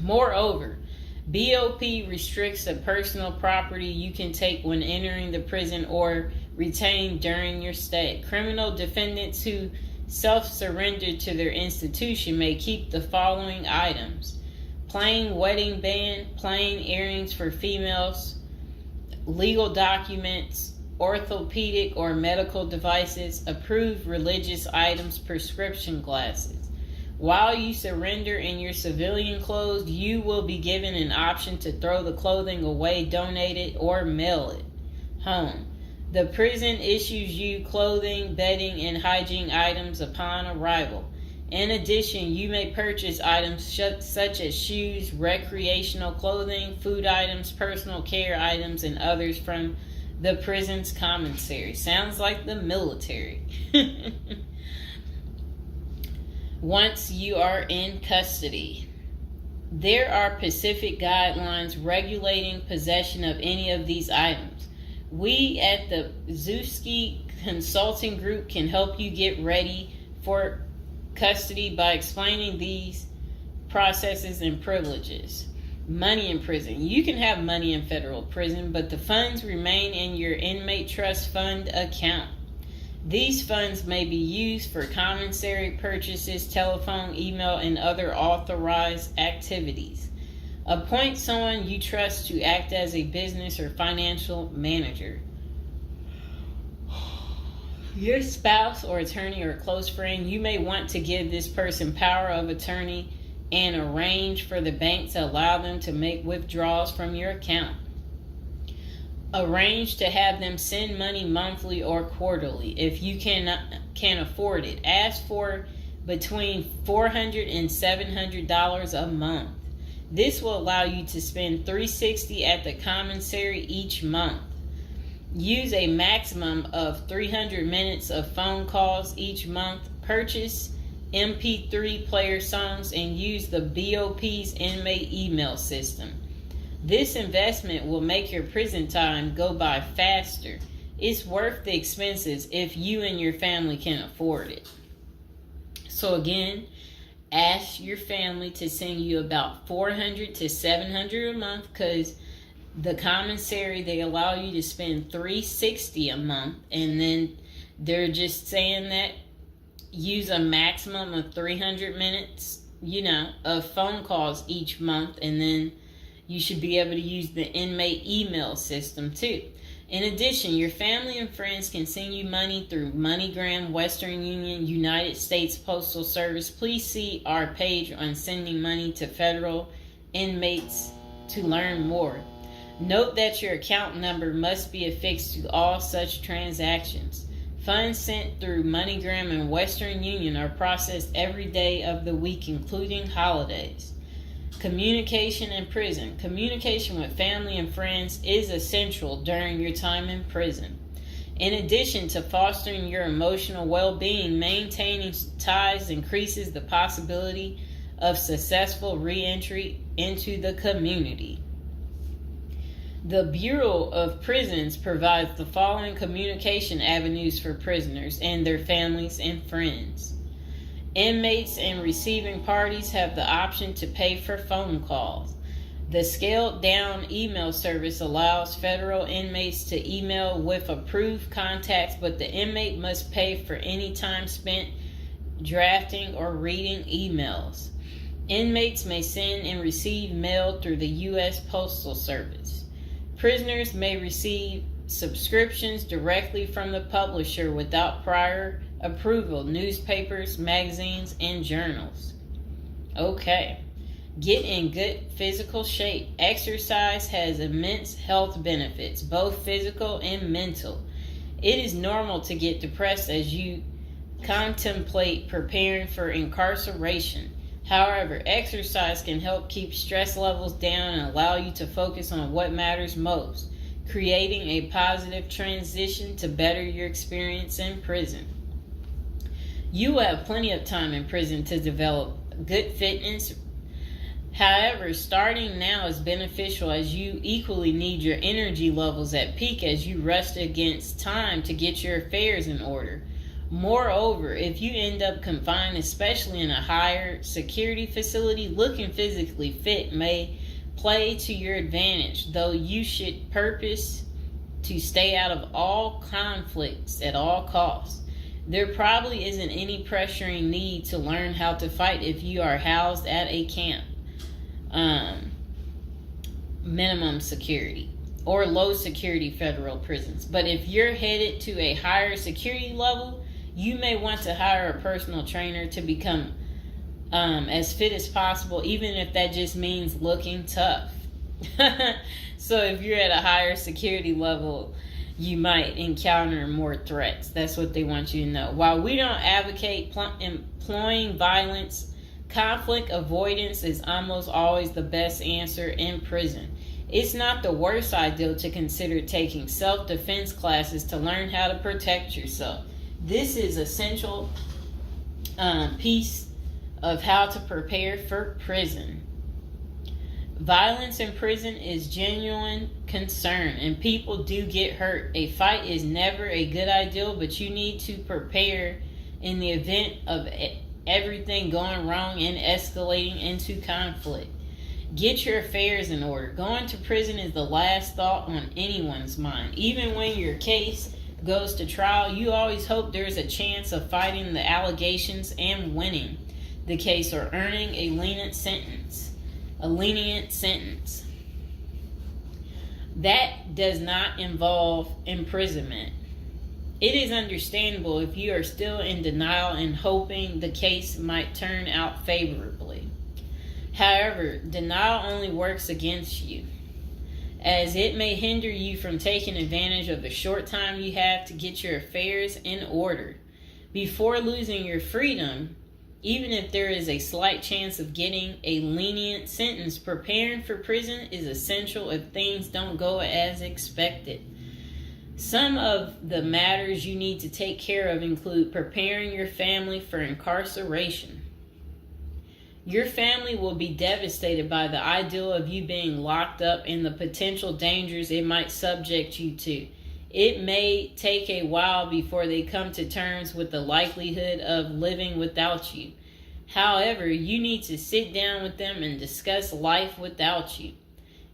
Moreover, BOP restricts the personal property you can take when entering the prison or retain during your stay. Criminal defendants who self-surrender to their institution may keep the following items: plain wedding band, plain earrings for females, legal documents, orthopedic or medical devices, approved religious items, prescription glasses. While you surrender in your civilian clothes, you will be given an option to throw the clothing away, donate it, or mail it home. The prison issues you clothing, bedding, and hygiene items upon arrival. In addition, you may purchase items such as shoes, recreational clothing, food items, personal care items, and others from the prison's commissary. Sounds like the military. Once you are in custody, there are Pacific guidelines regulating possession of any of these items. We at the Zuski Consulting Group can help you get ready for custody by explaining these processes and privileges. Money in prison. You can have money in federal prison, but the funds remain in your inmate trust fund account. These funds may be used for commissary purchases, telephone, email, and other authorized activities. Appoint someone you trust to act as a business or financial manager. Your spouse or attorney or close friend, you may want to give this person power of attorney and arrange for the bank to allow them to make withdrawals from your account. Arrange to have them send money monthly or quarterly if you can afford it. Ask for between $400 and $700 a month. This will allow you to spend $360 at the commissary each month. Use a maximum of 300 minutes of phone calls each month. Purchase MP3 player songs and use the BOP's inmate email system. This investment will make your prison time go by faster. It's worth the expenses if you and your family can afford it. So again, ask your family to send you about $400 to $700 a month, because the commissary, they allow you to spend $360 a month, and then they're just saying that use a maximum of 300 minutes, of phone calls each month, and then you should be able to use the inmate email system too. In addition, your family and friends can send you money through MoneyGram, Western Union, United States Postal Service. Please see our page on sending money to federal inmates to learn more. Note that your account number must be affixed to all such transactions. Funds sent through MoneyGram and Western Union are processed every day of the week, including holidays. Communication in prison. Communication with family and friends is essential during your time in prison. In addition to fostering your emotional well-being, maintaining ties increases the possibility of successful re-entry into the community. The Bureau of Prisons provides the following communication avenues for prisoners and their families and friends. Inmates and receiving parties have the option to pay for phone calls. The scaled-down email service allows federal inmates to email with approved contacts, but the inmate must pay for any time spent drafting or reading emails. Inmates may send and receive mail through the U.S. Postal Service. Prisoners may receive subscriptions directly from the publisher without prior approval, newspapers, magazines, and journals. Okay. Get in good physical shape. Exercise has immense health benefits, both physical and mental. It is normal to get depressed as you contemplate preparing for incarceration. However, exercise can help keep stress levels down and allow you to focus on what matters most, creating a positive transition to better your experience in prison. You will have plenty of time in prison to develop good fitness. However, starting now is beneficial as you equally need your energy levels at peak as you rush against time to get your affairs in order. Moreover, if you end up confined, especially in a higher security facility, looking physically fit may play to your advantage, though you should purpose to stay out of all conflicts at all costs. There probably isn't any pressuring need to learn how to fight if you are housed at a camp, minimum security, or low security federal prisons. But if you're headed to a higher security level, you may want to hire a personal trainer to become as fit as possible, even if that just means looking tough. So if you're at a higher security level, you might encounter more threats. That's what they want you to know. While we don't advocate employing violence, conflict avoidance is almost always the best answer in prison. It's not the worst idea to consider taking self-defense classes to learn how to protect yourself. This is essential piece of how to prepare for prison. Violence in prison is genuine concern, and people do get hurt. A fight is never a good idea, but you need to prepare in the event of everything going wrong and escalating into conflict. Get your affairs in order. Going to prison is the last thought on anyone's mind. Even when your case goes to trial, you always hope there's a chance of fighting the allegations and winning the case or earning a lenient sentence. That does not involve imprisonment. It is understandable if you are still in denial and hoping the case might turn out favorably. However, denial only works against you, as it may hinder you from taking advantage of the short time you have to get your affairs in order. Before losing your freedom, even if there is a slight chance of getting a lenient sentence, preparing for prison is essential if things don't go as expected. Some of the matters you need to take care of include preparing your family for incarceration. Your family will be devastated by the idea of you being locked up and the potential dangers it might subject you to. It may take a while before they come to terms with the likelihood of living without you. However, you need to sit down with them and discuss life without you.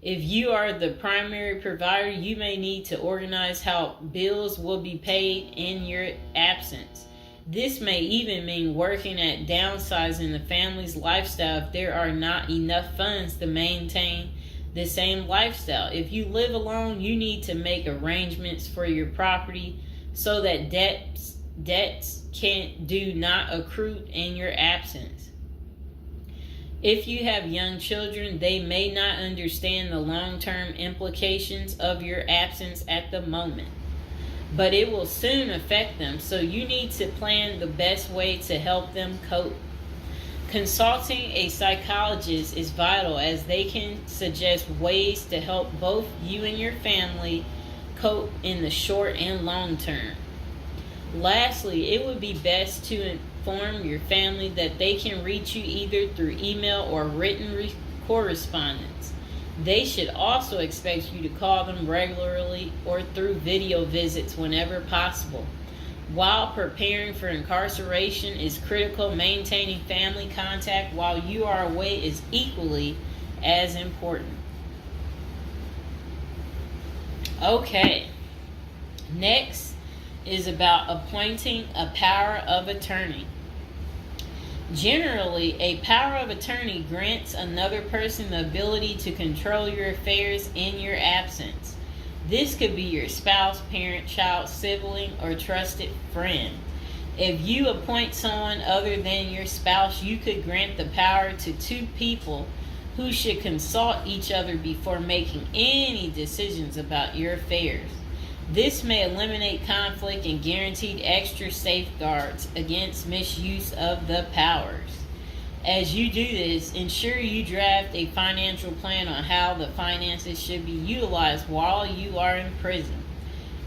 If you are the primary provider, you may need to organize how bills will be paid in your absence. This may even mean working at downsizing the family's lifestyle if there are not enough funds to maintain the same lifestyle. If you live alone, you need to make arrangements for your property so that debts do not accrue in your absence. If you have young children, they may not understand the long-term implications of your absence at the moment, but it will soon affect them, so you need to plan the best way to help them cope. Consulting a psychologist is vital, as they can suggest ways to help both you and your family cope in the short and long term. Lastly, it would be best to inform your family that they can reach you either through email or written correspondence. They should also expect you to call them regularly or through video visits whenever possible. While preparing for incarceration is critical, maintaining family contact while you are away is equally as important. Okay, next is about appointing a power of attorney. Generally, a power of attorney grants another person the ability to control your affairs in your absence. This could be your spouse, parent, child, sibling, or trusted friend. If you appoint someone other than your spouse, you could grant the power to two people who should consult each other before making any decisions about your affairs. This may eliminate conflict and guarantee extra safeguards against misuse of the powers. As you do this, ensure you draft a financial plan on how the finances should be utilized while you are in prison.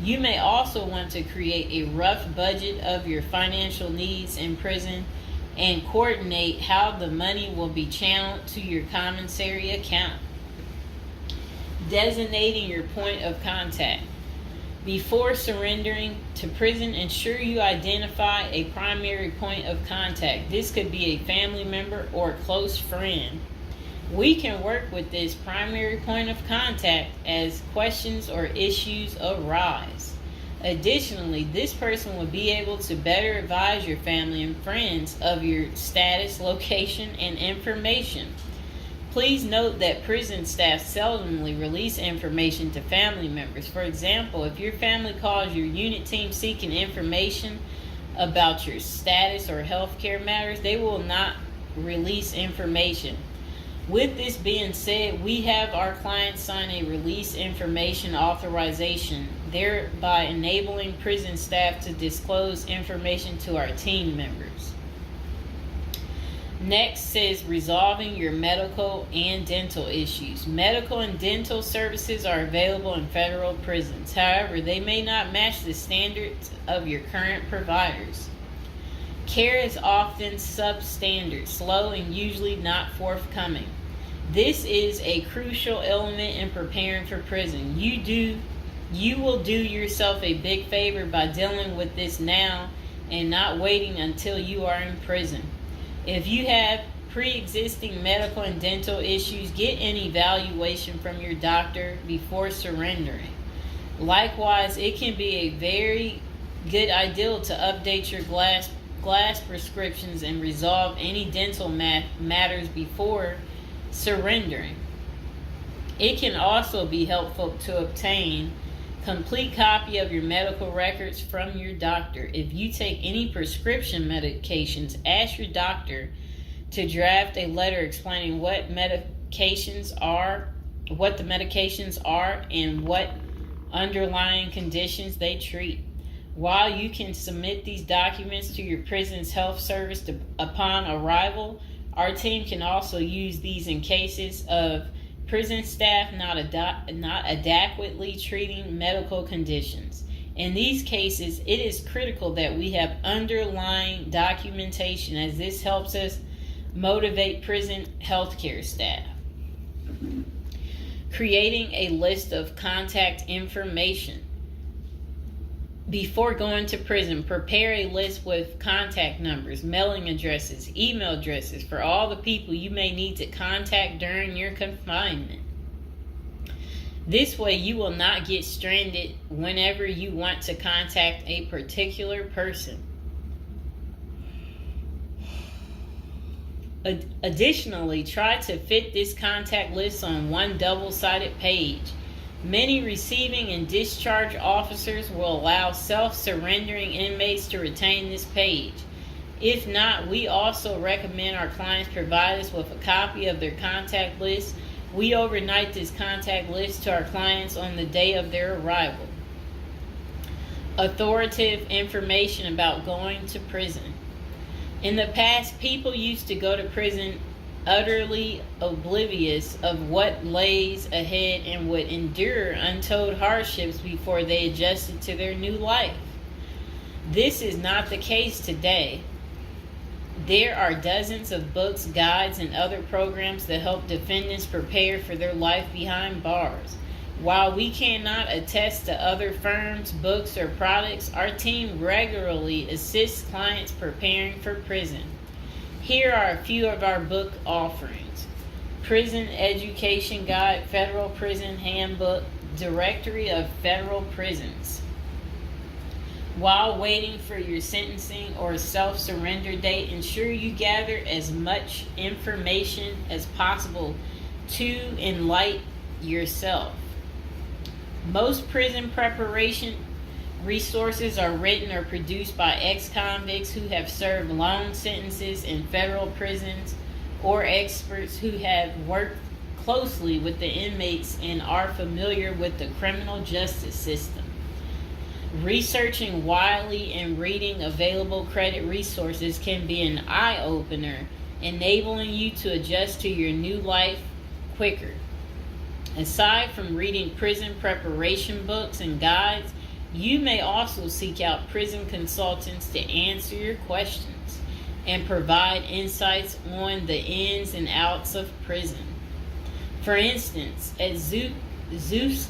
You may also want to create a rough budget of your financial needs in prison and coordinate how the money will be channeled to your commissary account. Designating your point of contact. Before surrendering to prison, ensure you identify a primary point of contact. This could be a family member or a close friend. We can work with this primary point of contact as questions or issues arise. Additionally, this person will be able to better advise your family and friends of your status, location, and information. Please note that prison staff seldomly release information to family members. For example, if your family calls your unit team seeking information about your status or healthcare matters, they will not release information. With this being said, we have our clients sign a release information authorization, thereby enabling prison staff to disclose information to our team members. Next is resolving your medical and dental issues. Medical and dental services are available in federal prisons. However, they may not match the standards of your current providers. Care is often substandard, slow, and usually not forthcoming. This is a crucial element in preparing for prison. You will do yourself a big favor by dealing with this now and not waiting until you are in prison. If you have pre-existing medical and dental issues, get an evaluation from your doctor before surrendering. Likewise, it can be a very good idea to update your glass prescriptions and resolve any dental matters before surrendering. It can also be helpful to obtain complete copy of your medical records from your doctor. If you take any prescription medications, ask your doctor to draft a letter explaining what the medications are, and what underlying conditions they treat. While you can submit these documents to your prison's health service upon arrival, our team can also use these in cases of prison staff not adequately treating medical conditions. In these cases, it is critical that we have underlying documentation, as this helps us motivate prison healthcare staff. Creating a list of contact information. Before going to prison, prepare a list with contact numbers, mailing addresses, email addresses for all the people you may need to contact during your confinement. This way, you will not get stranded whenever you want to contact a particular person. Additionally, try to fit this contact list on one double-sided page. Many receiving and discharge officers will allow self-surrendering inmates to retain this page. If not, we also recommend our clients provide us with a copy of their contact list. We overnight this contact list to our clients on the day of their arrival. Authoritative information about going to prison. In the past, people used to go to prison utterly oblivious of what lays ahead and would endure untold hardships before they adjusted to their new life. This is not the case today. There are dozens of books, guides, and other programs that help defendants prepare for their life behind bars. While we cannot attest to other firms, books, or products, our team regularly assists clients preparing for prison. Here are a few of our book offerings: Prison Education Guide, Federal Prison Handbook, Directory of Federal Prisons. While waiting for your sentencing or self-surrender date, ensure you gather as much information as possible to enlighten yourself. Most prison preparation resources are written or produced by ex-convicts who have served long sentences in federal prisons, or experts who have worked closely with the inmates and are familiar with the criminal justice system. Researching widely and reading available credit resources can be an eye-opener, enabling you to adjust to your new life quicker. Aside from reading prison preparation books and guides, you may also seek out prison consultants to answer your questions and provide insights on the ins and outs of prison. For instance, at Zeus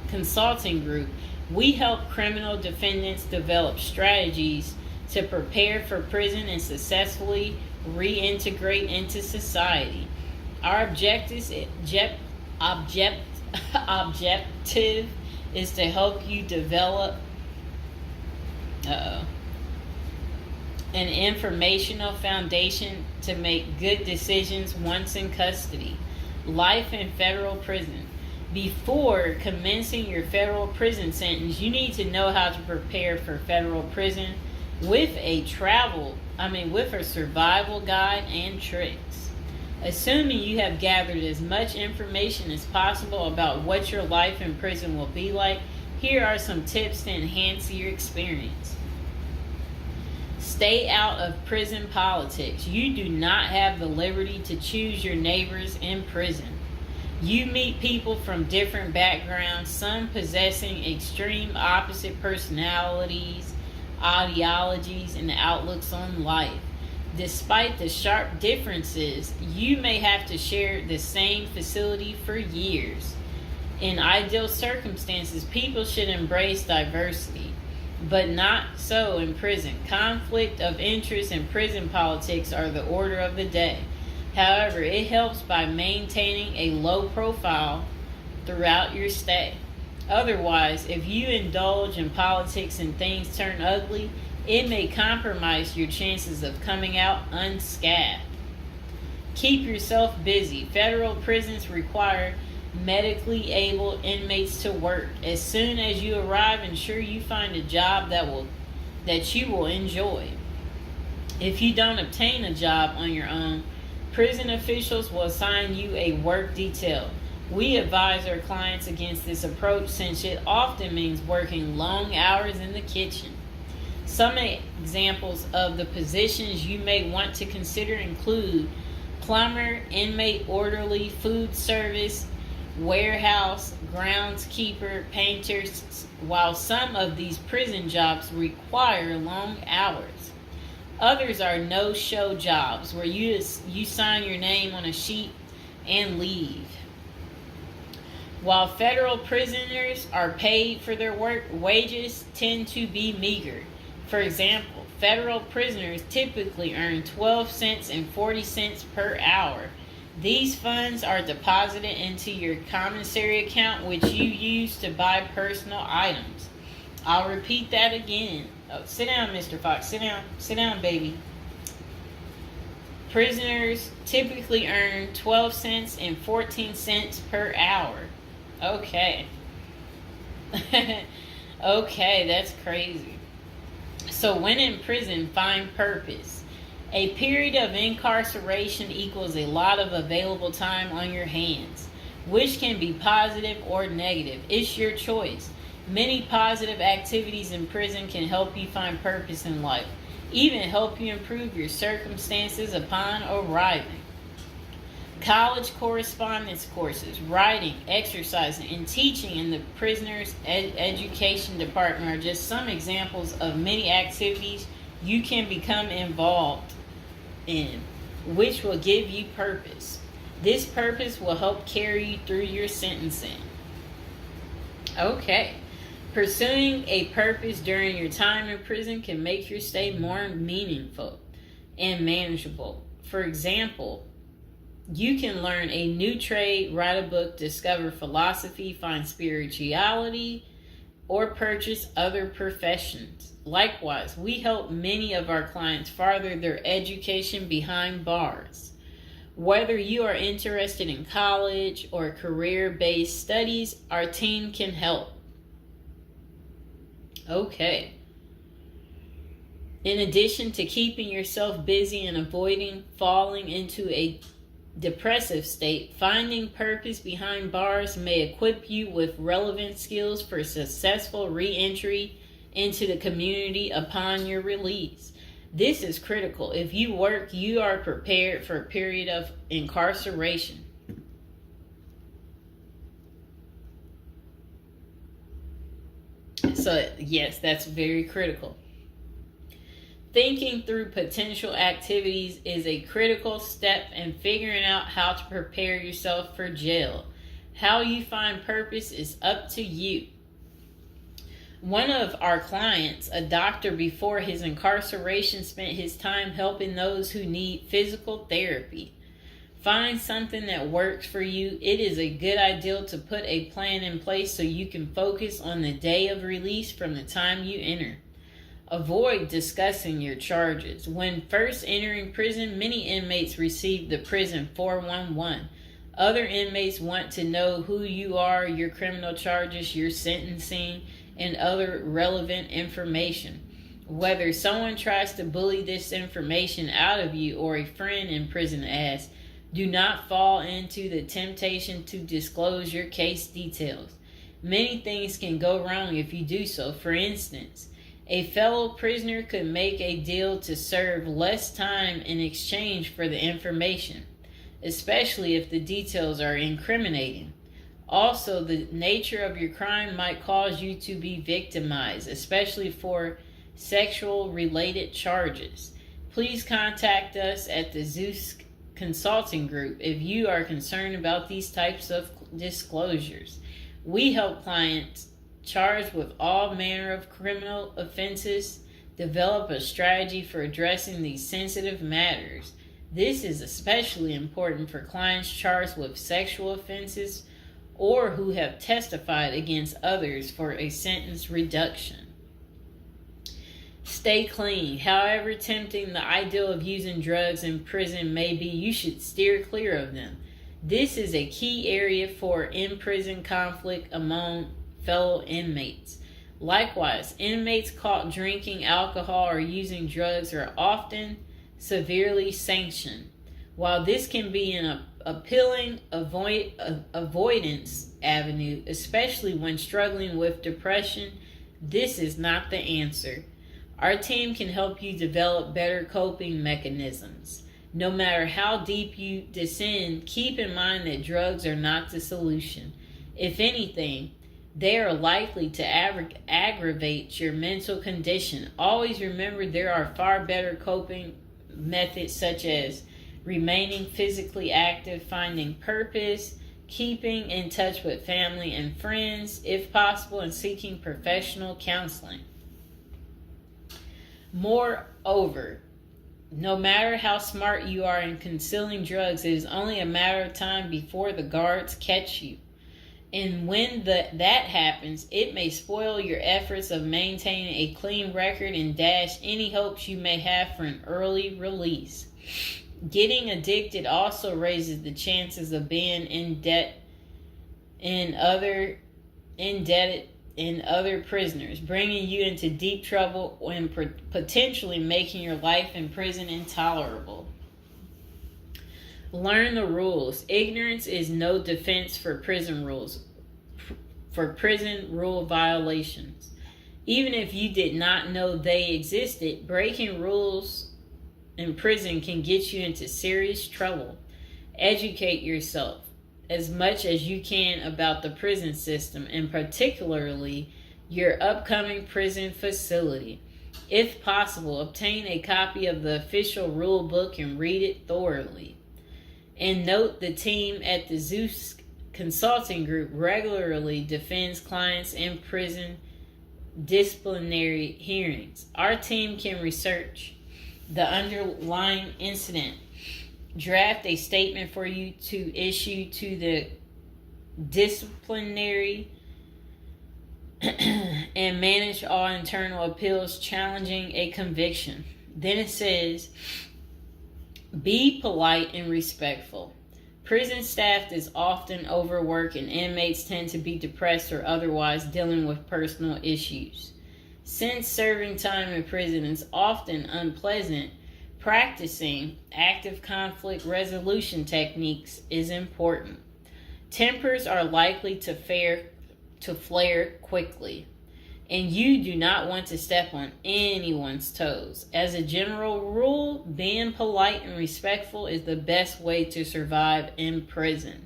Consulting Group, we help criminal defendants develop strategies to prepare for prison and successfully reintegrate into society. Our objective is to help you develop an informational foundation to make good decisions once in custody. Life in federal prison. Before commencing your federal prison sentence, you need to know how to prepare for federal prison with a survival guide and tricks. Assuming you have gathered as much information as possible about what your life in prison will be like, here are some tips to enhance your experience. Stay out of prison politics. You do not have the liberty to choose your neighbors in prison. You meet people from different backgrounds, some possessing extreme opposite personalities, ideologies, and outlooks on life. Despite the sharp differences, you may have to share the same facility for years. In ideal circumstances, people should embrace diversity, but not so in prison. Conflict of interest and prison politics are the order of the day. However, it helps by maintaining a low profile throughout your stay. Otherwise, if you indulge in politics and things turn ugly, it may compromise your chances of coming out unscathed. Keep yourself busy. Federal prisons require medically able inmates to work. As soon as you arrive, ensure you find a job that you will enjoy. If you don't obtain a job on your own, prison officials will assign you a work detail. We advise our clients against this approach since it often means working long hours in the kitchen. Some examples of the positions you may want to consider include plumber, inmate orderly, food service, warehouse, groundskeeper, painters, while some of these prison jobs require long hours. Others are no-show jobs where you sign your name on a sheet and leave. While federal prisoners are paid for their work, wages tend to be meager. For example, federal prisoners typically earn 12 cents and 40 cents per hour. These funds are deposited into your commissary account, which you use to buy personal items. I'll repeat that again. Oh, sit down, Mr. Fox. Sit down. Sit down, baby. Prisoners typically earn 12 cents and 14 cents per hour. Okay. Okay, that's crazy. So when in prison, find purpose. A period of incarceration equals a lot of available time on your hands, which can be positive or negative. It's your choice. Many positive activities in prison can help you find purpose in life, even help you improve your circumstances upon arriving. College correspondence courses, writing, exercising, and teaching in the prisoner's education department are just some examples of many activities you can become involved in, which will give you purpose. This purpose will help carry you through your sentencing. Okay. Pursuing a purpose during your time in prison can make your stay more meaningful and manageable. For example, you can learn a new trade, write a book, discover philosophy, find spirituality, or purchase other professions. Likewise, we help many of our clients further their education behind bars. Whether you are interested in college or career-based studies, our team can help. Okay. In addition to keeping yourself busy and avoiding falling into a depressive state, finding purpose behind bars may equip you with relevant skills for successful re-entry into the community upon your release. This is critical. If you work, you are prepared for a period of incarceration. So, yes, that's very critical. Thinking through potential activities is a critical step in figuring out how to prepare yourself for jail. How you find purpose is up to you. One of our clients, a doctor before his incarceration, spent his time helping those who need physical therapy. Find something that works for you. It is a good idea to put a plan in place so you can focus on the day of release from the time you enter. Avoid discussing your charges. When first entering prison, many inmates receive the prison 411. Other inmates want to know who you are, your criminal charges, your sentencing, and other relevant information. Whether someone tries to bully this information out of you or a friend in prison asks, do not fall into the temptation to disclose your case details. Many things can go wrong if you do so. For instance, a fellow prisoner could make a deal to serve less time in exchange for the information, especially if the details are incriminating. Also, the nature of your crime might cause you to be victimized, especially for sexual-related charges. Please contact us at the Zeus Consulting Group if you are concerned about these types of disclosures. We help clients charged with all manner of criminal offenses develop a strategy for addressing these sensitive matters. This is especially important for clients charged with sexual offenses or who have testified against others for a sentence reduction. Stay clean. However tempting the ideal of using drugs in prison may be, you should steer clear of them. This is a key area for in-prison conflict among fellow inmates. Likewise, inmates caught drinking alcohol or using drugs are often severely sanctioned. While this can be an appealing avoidance avenue, especially when struggling with depression, this is not the answer. Our team can help you develop better coping mechanisms. No matter how deep you descend, keep in mind that drugs are not the solution. If anything, they are likely to aggravate your mental condition. Always remember there are far better coping methods such as remaining physically active, finding purpose, keeping in touch with family and friends, if possible, and seeking professional counseling. Moreover, no matter how smart you are in concealing drugs, it is only a matter of time before the guards catch you. And when that happens, it may spoil your efforts of maintaining a clean record and dash any hopes you may have for an early release. Getting addicted also raises the chances of being indebted in other prisoners, bringing you into deep trouble and potentially making your life in prison intolerable. Learn the rules. Ignorance is no defense for prison rule violations. Even if you did not know they existed, breaking rules in prison can get you into serious trouble. Educate yourself as much as you can about the prison system, and particularly your upcoming prison facility. If possible, obtain a copy of the official rule book and read it thoroughly. And note, the team at the Zeus Consulting Group regularly defends clients in prison disciplinary hearings. Our team can research the underlying incident, draft a statement for you to issue to the disciplinary and manage all internal appeals challenging a conviction. Then it says, be polite and respectful. Prison staff is often overworked and inmates tend to be depressed or otherwise dealing with personal issues. Since serving time in prison is often unpleasant, practicing active conflict resolution techniques is important. Tempers are likely to flare quickly, and you do not want to step on anyone's toes. As a general rule, being polite and respectful is the best way to survive in prison,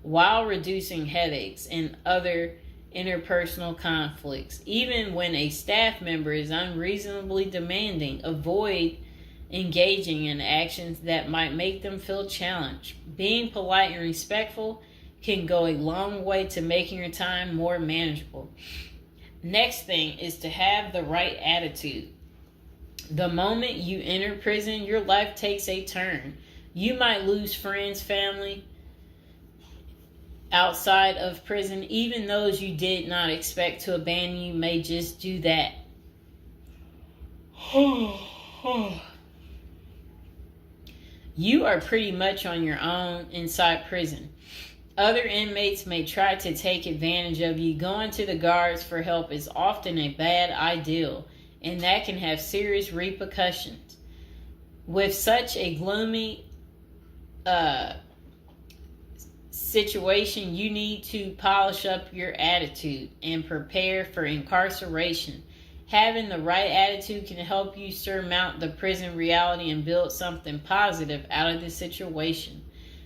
while reducing headaches and other interpersonal conflicts. Even when a staff member is unreasonably demanding, avoid engaging in actions that might make them feel challenged. Being polite and respectful can go a long way to making your time more manageable. Next thing is to have the right attitude. The moment you enter prison, your life takes a turn. You might lose friends, family outside of prison. Even those you did not expect to abandon you may just do that. You are pretty much on your own inside prison. Other inmates may try to take advantage of you. Going to the guards for help is often a bad idea, and that can have serious repercussions. With such a gloomy situation, you need to polish up your attitude and prepare for incarceration. Having the right attitude can help you surmount the prison reality and build something positive out of the situation.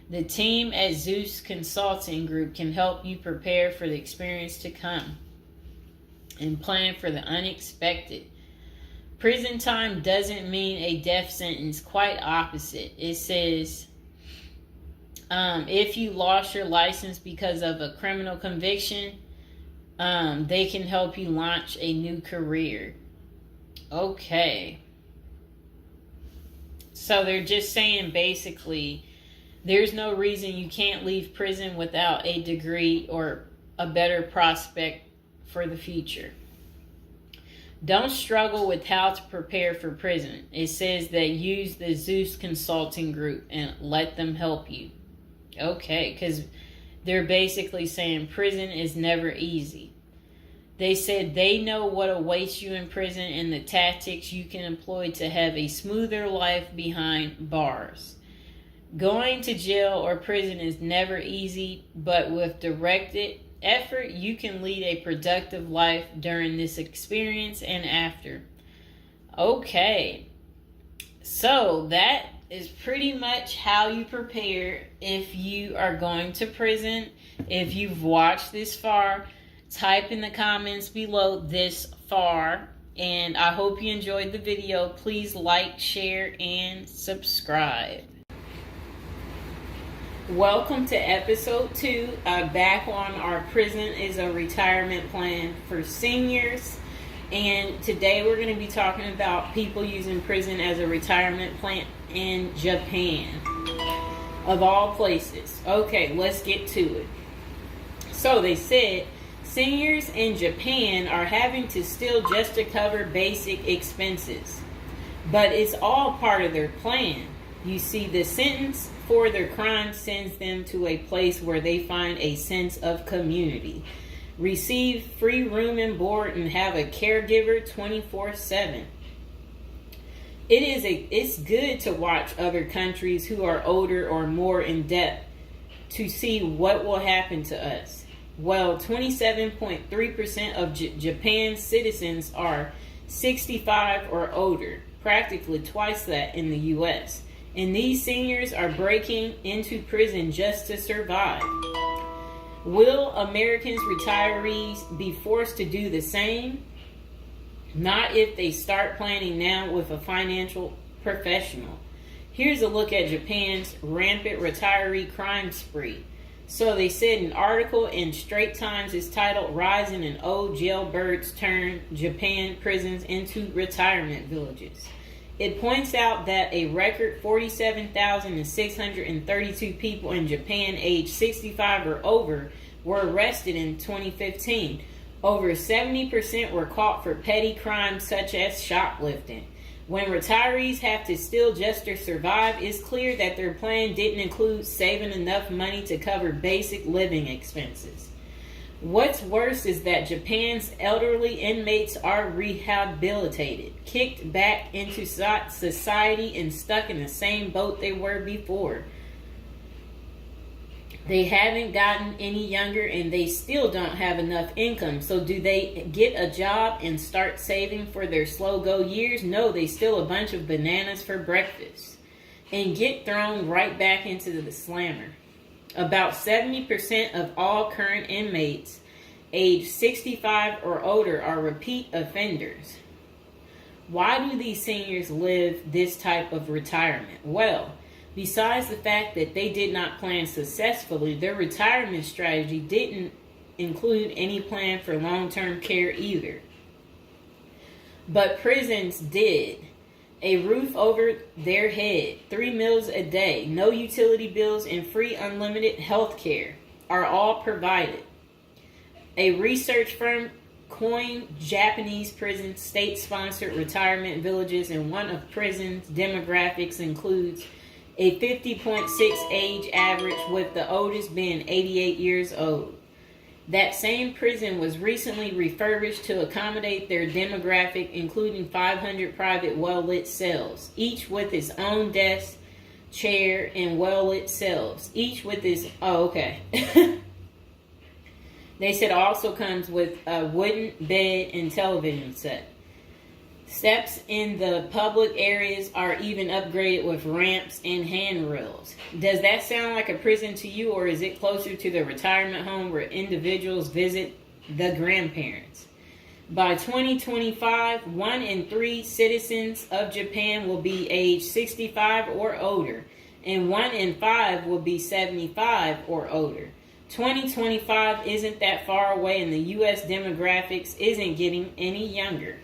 The team at Zeus Consulting Group can help you prepare for the experience to come and plan for the unexpected. Prison time doesn't mean a death sentence, quite opposite. It says, if you lost your license because of a criminal conviction, they can help you launch a new career. Okay. So they're just saying basically there's no reason you can't leave prison without a degree or a better prospect for the future. Don't struggle with how to prepare for prison. It says that use the Zeus Consulting Group and let them help you. Okay, because they're basically saying prison is never easy. They said they know what awaits you in prison and the tactics you can employ to have a smoother life behind bars. Going to jail or prison is never easy, but with directed effort, you can lead a productive life during this experience and after. Okay, so that is pretty much how you prepare if you are going to prison. If you've watched this far, type in the comments below this far, and I hope you enjoyed the video. Please like, share, and subscribe. Welcome to episode 2, back on our prison is a retirement plan for seniors. And today we're going to be talking about people using prison as a retirement plan in Japan, of all places. Okay, let's get to it. So they said seniors in Japan are having to steal just to cover basic expenses, but it's all part of their plan. You see, the sentence for their crime sends them to a place where they find a sense of community, receive free room and board, and have a caregiver 24/7. It's good to watch other countries who are older or more in depth to see what will happen to us. Well, 27.3% of Japan's citizens are 65 or older, practically twice that in the U.S. And these seniors are breaking into prison just to survive. Will Americans retirees be forced to do the same? Not if they start planning now with a financial professional. Here's a look at Japan's rampant retiree crime spree. So they said an article in Straits Times is titled "Rising in Old Jailbirds Turn Japan Prisons into Retirement Villages." It points out that a record 47,632 people in Japan aged 65 or over were arrested in 2015. Over 70% were caught for petty crimes such as shoplifting. When retirees have to steal just to survive, it's clear that their plan didn't include saving enough money to cover basic living expenses. What's worse is that Japan's elderly inmates are rehabilitated, kicked back into society, and stuck in the same boat they were before. They haven't gotten any younger, and they still don't have enough income. So do they get a job and start saving for their slow-go years? No, they steal a bunch of bananas for breakfast and get thrown right back into the slammer. About 70% of all current inmates aged 65 or older are repeat offenders. Why do these seniors live this type of retirement? Well, besides the fact that they did not plan successfully, their retirement strategy didn't include any plan for long-term care either. But prisons did. A roof over their head, 3 meals a day, no utility bills, and free unlimited health care are all provided. A research firm coined Japanese prisons state-sponsored retirement villages, and one of prisons' demographics includes a 50.6 age average, with the oldest being 88 years old. That same prison was recently refurbished to accommodate their demographic, including 500 private well-lit cells, each with its own desk, chair, and well-lit cells, each with its... Oh, okay. They said it also comes with a wooden bed and television set. Steps in the public areas are even upgraded with ramps and handrails. Does that sound like a prison to you, or is it closer to the retirement home where individuals visit the grandparents? By 2025, 1 in 3 citizens of Japan will be age 65 or older, and 1 in 5 will be 75 or older. 2025 isn't that far away, and the U.S. demographics isn't getting any younger.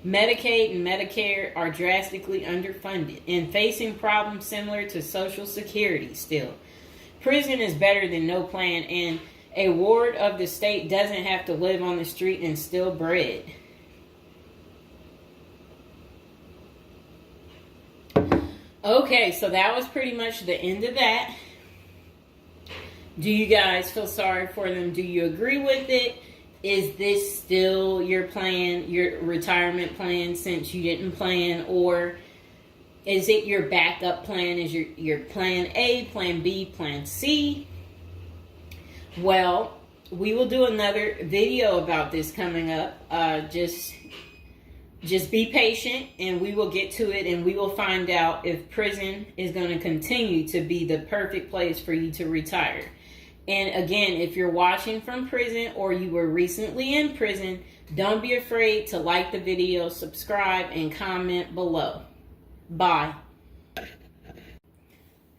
Medicaid and Medicare are drastically underfunded and facing problems similar to Social Security still. Prison is better than no plan, and a ward of the state doesn't have to live on the street and steal bread. Okay, so that was pretty much the end of that. Do you guys feel sorry for them? Do you agree with it? Is this still your plan, your retirement plan, since you didn't plan? Or is it your backup plan? Is your plan A, plan B, plan C? Well, we will do another video about this coming up. Just be patient, and we will get to it, and we will find out if prison is going to continue to be the perfect place for you to retire. And again, if you're watching from prison or you were recently in prison, don't be afraid to like the video, subscribe, and comment below. Bye.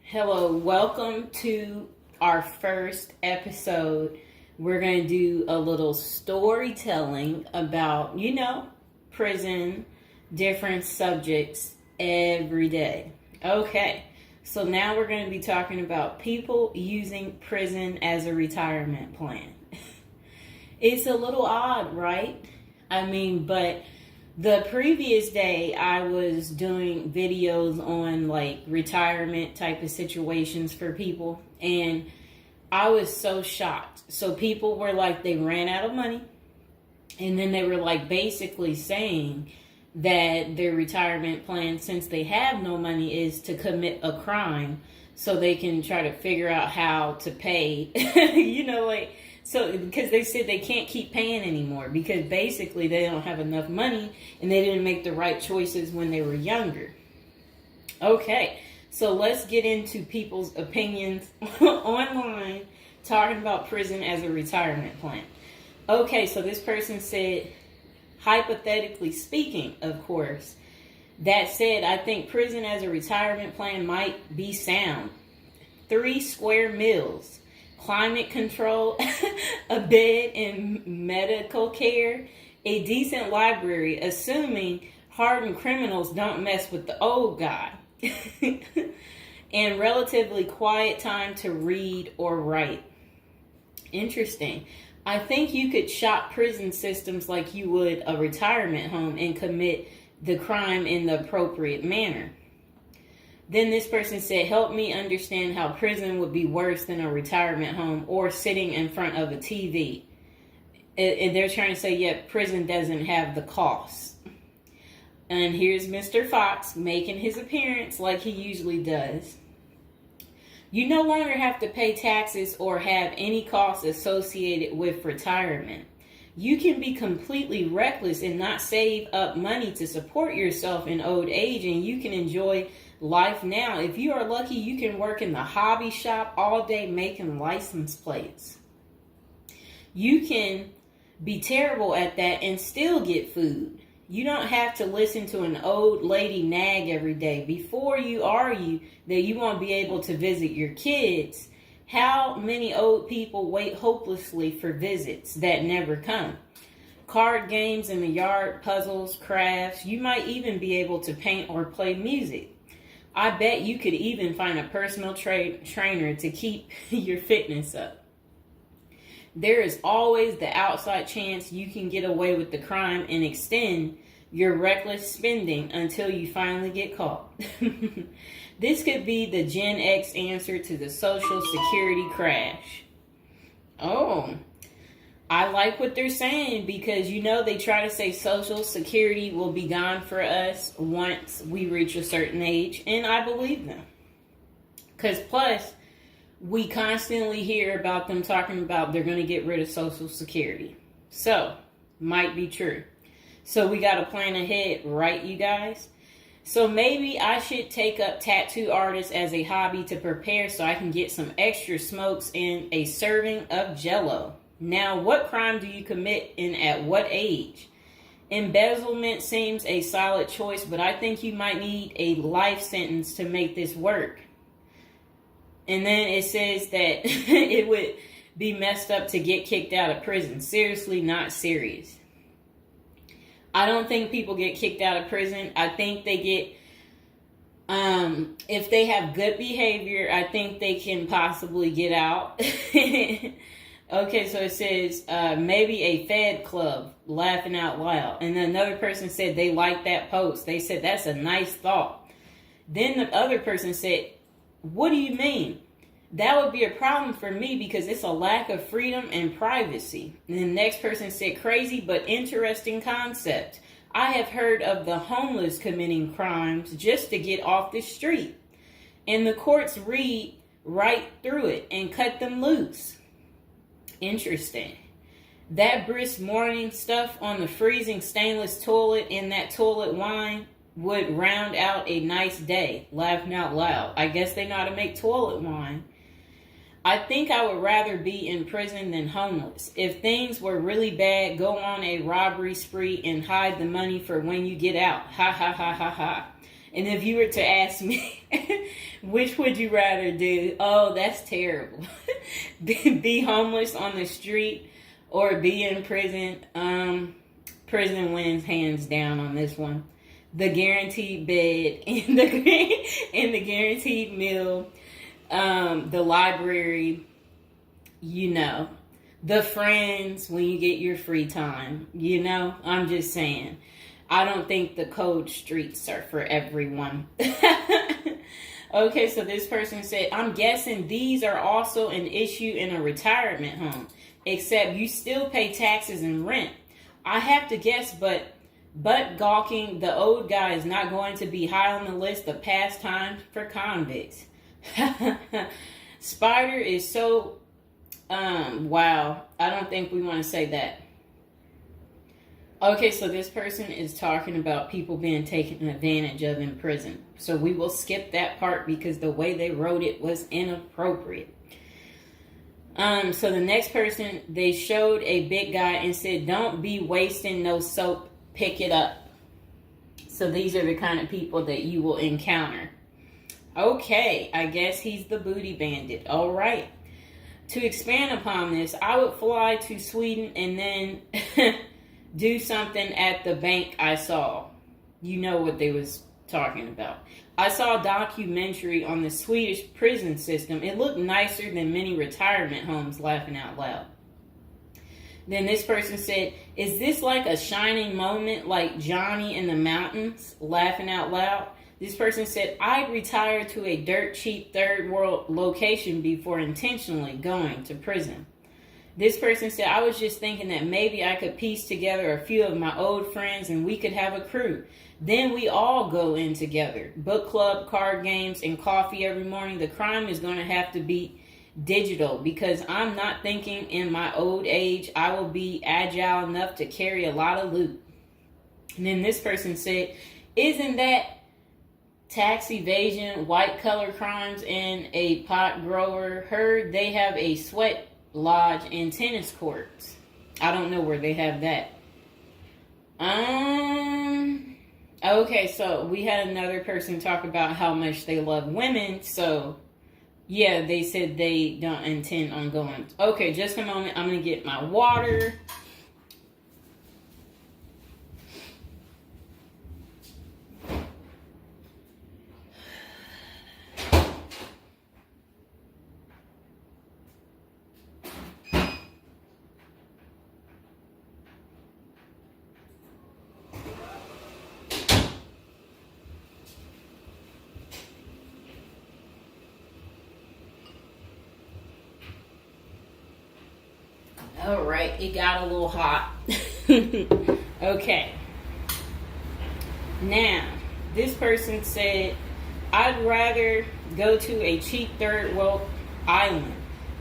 Hello, welcome to our first episode. We're going to do a little storytelling about, prison, different subjects every day. Okay. So now we're going to be talking about people using prison as a retirement plan. It's a little odd, right? But the previous day I was doing videos on like retirement type of situations for people, and I was so shocked. So people were like, they ran out of money, and then they were like basically saying that their retirement plan, since they have no money, is to commit a crime so they can try to figure out how to pay, so because they said they can't keep paying anymore because basically they don't have enough money and they didn't make the right choices when they were younger. Okay, so let's get into people's opinions online talking about prison as a retirement plan. Okay, so this person said, hypothetically speaking, of course. That said, I think prison as a retirement plan might be sound. 3 square meals, climate control, a bed and medical care, a decent library, assuming hardened criminals don't mess with the old guy, and relatively quiet time to read or write. Interesting. I think you could shop prison systems like you would a retirement home and commit the crime in the appropriate manner. Then this person said, help me understand how prison would be worse than a retirement home or sitting in front of a TV. And they're trying to say, yeah, prison doesn't have the costs. And here's Mr. Fox making his appearance like he usually does. You no longer have to pay taxes or have any costs associated with retirement. You can be completely reckless and not save up money to support yourself in old age, and you can enjoy life now. If you are lucky, you can work in the hobby shop all day making license plates. You can be terrible at that and still get food. You don't have to listen to an old lady nag every day. Before you argue that you won't be able to visit your kids, how many old people wait hopelessly for visits that never come? Card games in the yard, puzzles, crafts. You might even be able to paint or play music. I bet you could even find a personal trainer to keep your fitness up. There is always the outside chance you can get away with the crime and extend your reckless spending until you finally get caught. This could be the Gen X answer to the Social Security crash. Oh, I like what they're saying because, they try to say Social Security will be gone for us once we reach a certain age, and I believe them. Because plus, we constantly hear about them talking about they're going to get rid of Social Security. So, might be true. So we got to plan ahead, right, you guys? So maybe I should take up tattoo artists as a hobby to prepare so I can get some extra smokes and a serving of Jell-O. Now, what crime do you commit and at what age? Embezzlement seems a solid choice, but I think you might need a life sentence to make this work. And then it says that it would be messed up to get kicked out of prison. Seriously, not serious. I don't think people get kicked out of prison. I think they get, if they have good behavior, I think they can possibly get out. Okay, so it says, maybe a Fed club, laughing out loud. And another person said they liked that post. They said, that's a nice thought. Then the other person said, what do you mean? That would be a problem for me because it's a lack of freedom and privacy. And the next person said, crazy but interesting concept. I have heard of the homeless committing crimes just to get off the street. And the courts read right through it and cut them loose. Interesting. That brisk morning stuff on the freezing stainless toilet and that toilet wine would round out a nice day. Laughing out loud. I guess they know how to make toilet wine. I think I would rather be in prison than homeless. If things were really bad, go on a robbery spree and hide the money for when you get out. Ha ha ha ha ha. And if you were to ask me, which would you rather do? Oh, that's terrible. Be homeless on the street or be in prison. Prison wins hands down on this one. The guaranteed bed and the guaranteed meal, the library, the friends when you get your free time, I'm just saying. I don't think the cold streets are for everyone. Okay, so this person said, I'm guessing these are also an issue in a retirement home, except you still pay taxes and rent. I have to guess, but gawking, the old guy is not going to be high on the list of pastimes for convicts. Spider is so, wow, I don't think we want to say that. Okay, so this person is talking about people being taken advantage of in prison. So we will skip that part because the way they wrote it was inappropriate. So the next person, they showed a big guy and said, don't be wasting no soap, pick it up. So these are the kind of people that you will encounter. Okay, I guess he's the booty bandit. All right. To expand upon this, I would fly to Sweden and then do something at the bank I saw. You know what they was talking about. I saw a documentary on the Swedish prison system. It looked nicer than many retirement homes, laughing out loud. Then this person said, is this like a shining moment like Johnny in the Mountains, laughing out loud? This person said, I'd retire to a dirt cheap third world location before intentionally going to prison. This person said, I was just thinking that maybe I could piece together a few of my old friends and we could have a crew. Then we all go in together. Book club, card games, and coffee every morning. The crime is going to have to be digital because I'm not thinking in my old age I will be agile enough to carry a lot of loot. And then this person said, isn't that tax evasion, white collar crimes, and a pot grower? Heard they have a sweat lodge and tennis courts. I don't know where they have that. Okay, so we had another person talk about how much they love women. So yeah, they said they don't intend on going. Okay, just a moment. I'm gonna get my water. All right, it got a little hot. Okay. Now, this person said, I'd rather go to a cheap third world island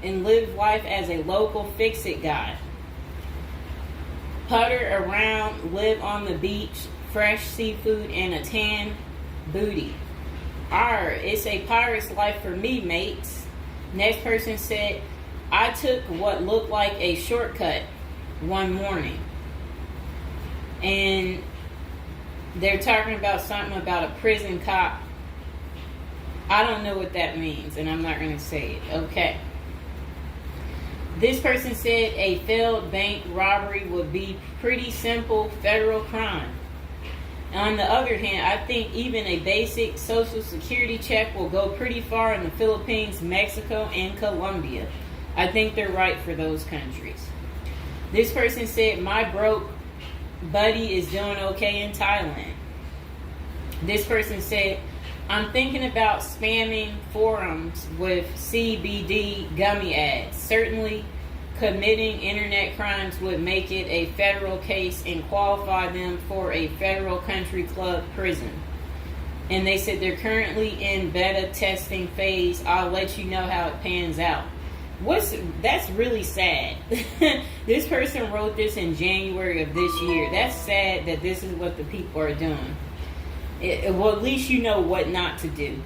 and live life as a local fix-it guy. Putter around, live on the beach, fresh seafood, and a tan booty. Arr, it's a pirate's life for me, mates. Next person said, I took what looked like a shortcut one morning. And they're talking about something about a prison cop. I don't know what that means, and I'm not going to say it. Okay. This person said a failed bank robbery would be pretty simple federal crime. On the other hand, I think even a basic social security check will go pretty far in the Philippines, Mexico, and Colombia. I think they're right for those countries. This person said, my broke buddy is doing okay in Thailand. This person said, I'm thinking about spamming forums with CBD gummy ads. Certainly, committing internet crimes would make it a federal case and qualify them for a federal country club prison. And they said they're currently in beta testing phase. I'll let you know how it pans out. That's really sad. This person wrote this in January of this year. That's sad that this is what the people are doing. Well, at least you know what not to do.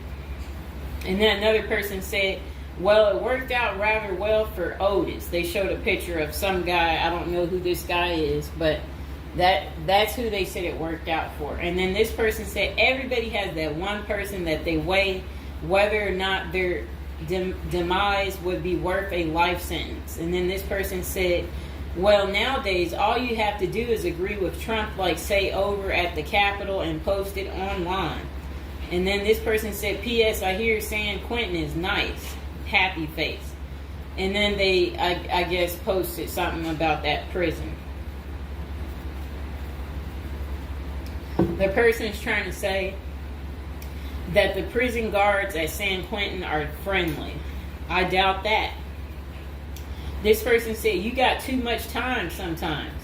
And then another person said, well, it worked out rather well for Otis. They showed a picture of some guy. I don't know who this guy is, but that's who they said it worked out for. And then this person said everybody has that one person that they weigh whether or not their demise would be worth a life sentence. And then this person said, well, nowadays, all you have to do is agree with Trump, like say over at the Capitol and post it online. And then this person said, P.S. I hear San Quentin is nice. Happy face. And then they, I guess, posted something about that prison. The person is trying to say that the prison guards at San Quentin are friendly. I doubt that. This person said, you got too much time sometimes.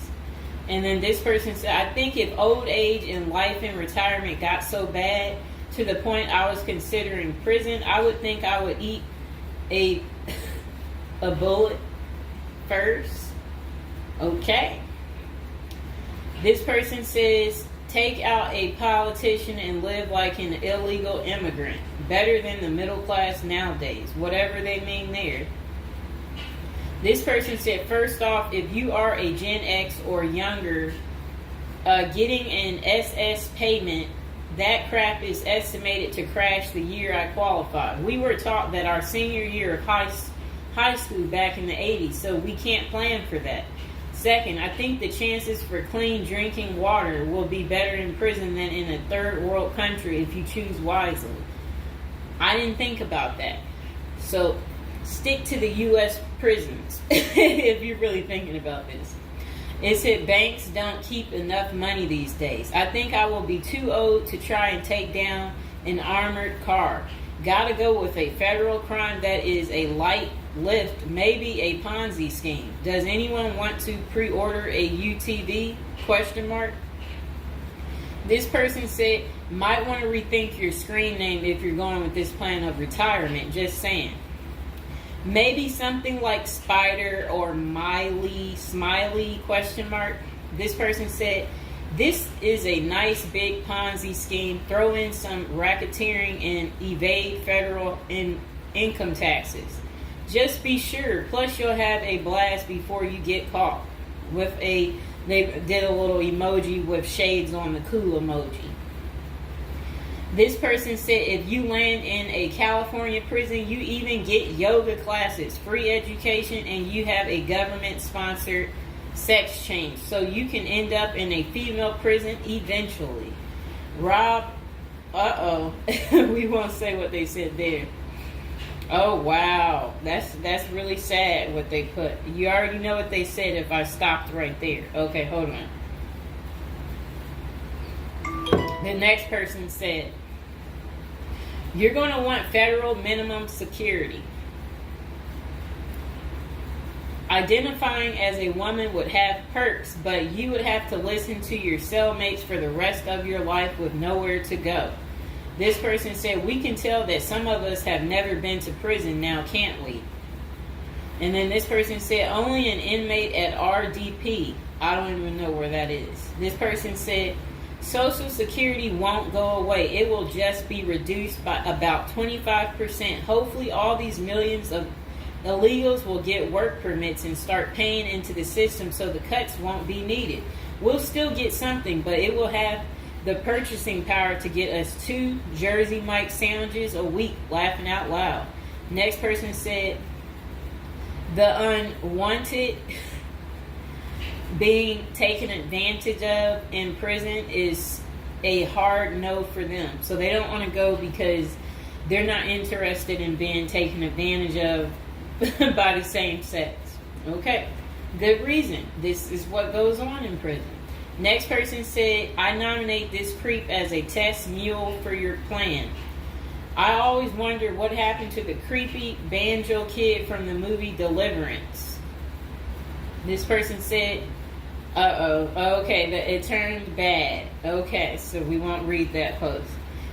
And then this person said, I think if old age and life in retirement got so bad to the point I was considering prison, I would think I would eat a bullet first. Okay. This person says, take out a politician and live like an illegal immigrant. Better than the middle class nowadays. Whatever they mean there. This person said, first off, if you are a Gen X or younger, getting an SS payment, that crap is estimated to crash the year I qualified. We were taught that our senior year of high school back in the 80s, so we can't plan for that. Second, I think the chances for clean drinking water will be better in prison than in a third world country if you choose wisely. I didn't think about that. So stick to the U.S. prisons if you're really thinking about this. It said banks don't keep enough money these days. I think I will be too old to try and take down an armored car. Gotta go with a federal crime that is a light lift, maybe a Ponzi scheme. Does anyone want to pre-order a UTV? Question mark. This person said, might want to rethink your screen name if you're going with this plan of retirement. Just saying. Maybe something like Spider or Smiley, question mark. This person said, this is a nice big Ponzi scheme. Throw in some racketeering and evade federal income taxes. Just be sure. Plus you'll have a blast before you get caught. They did a little emoji with shades on the cool emoji. This person said if you land in a California prison, you even get yoga classes, free education, and you have a government-sponsored sex change. So you can end up in a female prison eventually. Rob, we won't say what they said there. Oh, wow. That's really sad what they put. You already know what they said if I stopped right there. Okay, hold on. The next person said, you're going to want federal minimum security. Identifying as a woman would have perks, but you would have to listen to your cellmates for the rest of your life with nowhere to go. This person said, we can tell that some of us have never been to prison now, can't we? And then this person said, only an inmate at RDP. I don't even know where that is. This person said, Social Security won't go away. It will just be reduced by about 25%. Hopefully all these millions of illegals will get work permits and start paying into the system so the cuts won't be needed. We'll still get something, but it will have the purchasing power to get us 2 Jersey Mike sandwiches a week, laughing out loud. Next person said, The unwanted being taken advantage of in prison is a hard no for them. So they don't want to go because they're not interested in being taken advantage of by the same sex. Okay, good reason. This is what goes on in prison. Next person said, I nominate this creep as a test mule for your plan. I always wonder what happened to the creepy banjo kid from the movie Deliverance. This person said, okay, it turned bad. Okay, so we won't read that post.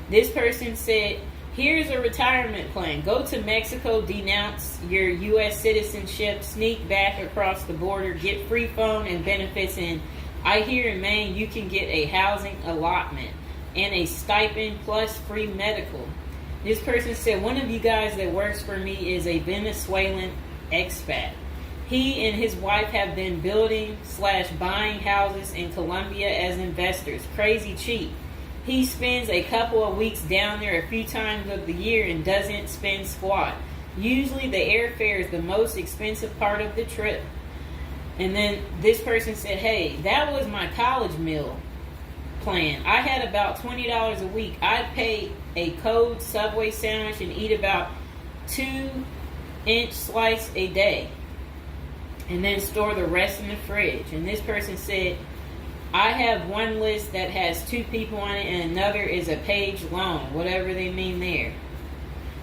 This person said, here's a retirement plan. Go to Mexico, denounce your U.S. citizenship, sneak back across the border, get free phone and benefits, and I hear in Maine you can get a housing allotment and a stipend plus free medical. This person said, one of you guys that works for me is a Venezuelan expat. He and his wife have been building/buying houses in Colombia as investors. Crazy cheap. He spends a couple of weeks down there a few times of the year and doesn't spend squat. Usually the airfare is the most expensive part of the trip. And then this person said, hey, that was my college meal plan. I had about $20 a week. I'd pay a cold Subway sandwich and eat about 2-inch slice a day. And then store the rest in the fridge. And this person said, I have one list that has 2 people on it and another is a page long, whatever they mean there.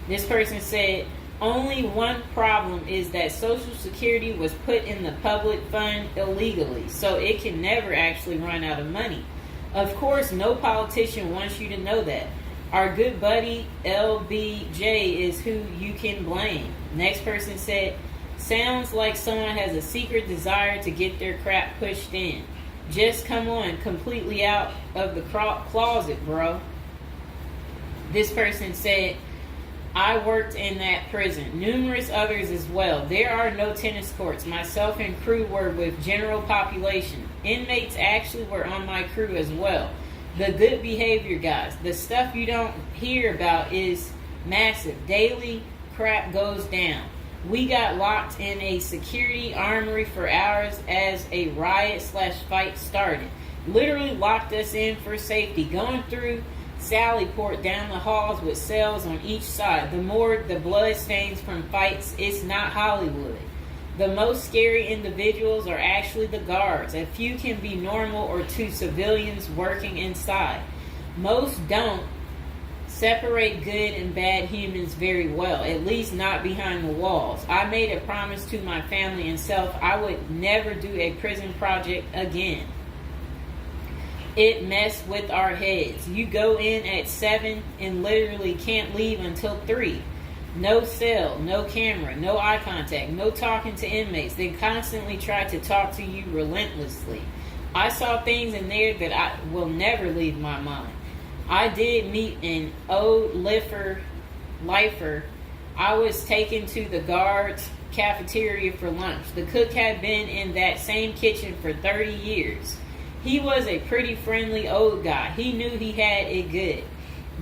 This person said, only one problem is that Social Security was put in the public fund illegally, so it can never actually run out of money. Of course, no politician wants you to know that. Our good buddy LBJ is who you can blame. Next person said, sounds like someone has a secret desire to get their crap pushed in. Just come on, completely out of the closet, bro. This person said, I worked in that prison. Numerous others as well. There are no tennis courts. Myself and crew were with general population. Inmates actually were on my crew as well. The good behavior guys. The stuff you don't hear about is massive. Daily crap goes down. We got locked in a security armory for hours as a riot/fight started. Literally locked us in for safety. Going through Sallyport down the halls with cells on each side. The more the blood stains from fights, it's not Hollywood. The most scary individuals are actually the guards. A few can be normal or 2 civilians working inside. Most don't separate good and bad humans very well, at least not behind the walls. I made a promise to my family and self I would never do a prison project again. It messed with our heads. You go in at 7 and literally can't leave until 3. No cell, no camera, no eye contact, no talking to inmates. They constantly try to talk to you relentlessly. I saw things in there that I will never leave my mind. I did meet an old lifer. I was taken to the guards' cafeteria for lunch. The cook had been in that same kitchen for 30 years. He was a pretty friendly old guy. He knew he had it good,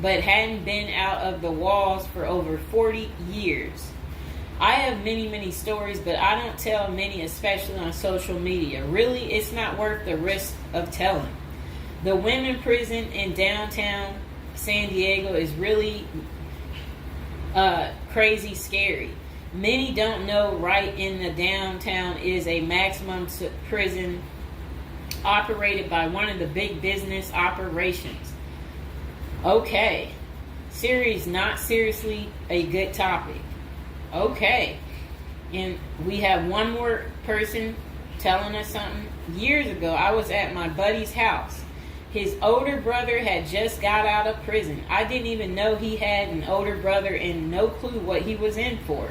but hadn't been out of the walls for over 40 years. I have many stories, but I don't tell many, especially on social media. Really, it's not worth the risk of telling. The women prison in downtown San Diego is really crazy scary. Many don't know right in the downtown is a maximum prison operated by one of the big business operations. Okay. Series not seriously a good topic. Okay. And we have one more person telling us something. Years ago, I was at my buddy's house. His older brother had just got out of prison. I didn't even know he had an older brother and no clue what he was in for.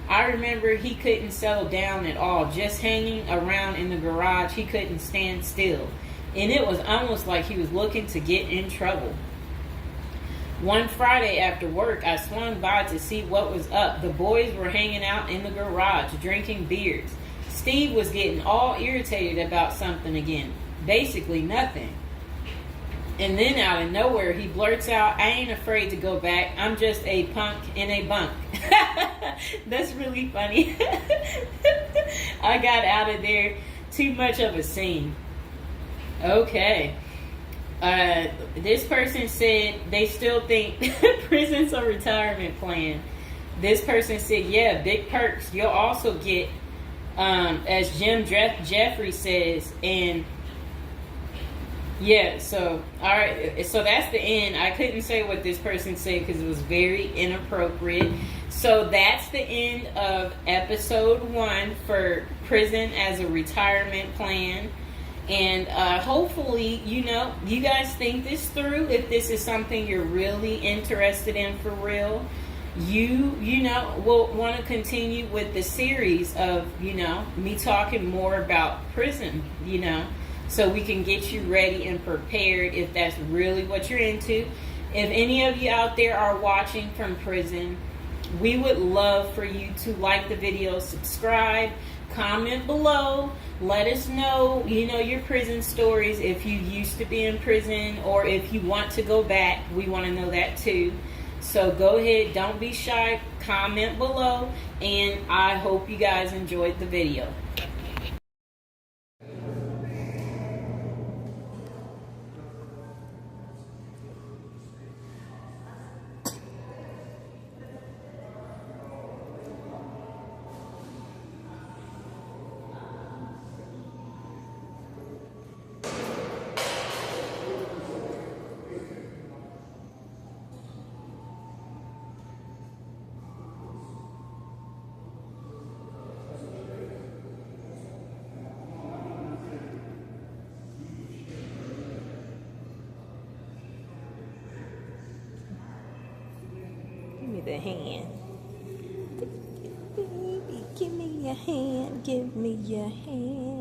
I remember he couldn't settle down at all, just hanging around in the garage. He couldn't stand still. And it was almost like he was looking to get in trouble. One Friday after work, I swung by to see what was up. The boys were hanging out in the garage, drinking beers. Steve was getting all irritated about something again. Basically nothing. And then out of nowhere, he blurts out, I ain't afraid to go back. I'm just a punk in a bunk. That's really funny. I got out of there. Too much of a scene. Okay. This person said they still think prison's a retirement plan. This person said, yeah, big perks. You'll also get, as Jim Jeffrey says, and yeah, so, all right, so that's the end. I couldn't say what this person said because it was very inappropriate. So that's the end of episode 1 for prison as a retirement plan. And hopefully, you guys think this through. If this is something you're really interested in for real, you will want to continue with the series of, me talking more about prison, so we can get you ready and prepared if that's really what you're into. If any of you out there are watching from prison, we would love for you to like the video, subscribe, comment below. Let us know, your prison stories. If you used to be in prison or if you want to go back, we want to know that too. So go ahead, don't be shy, comment below, and I hope you guys enjoyed the video. Give me the hand. Baby, give me your hand. Give me your hand.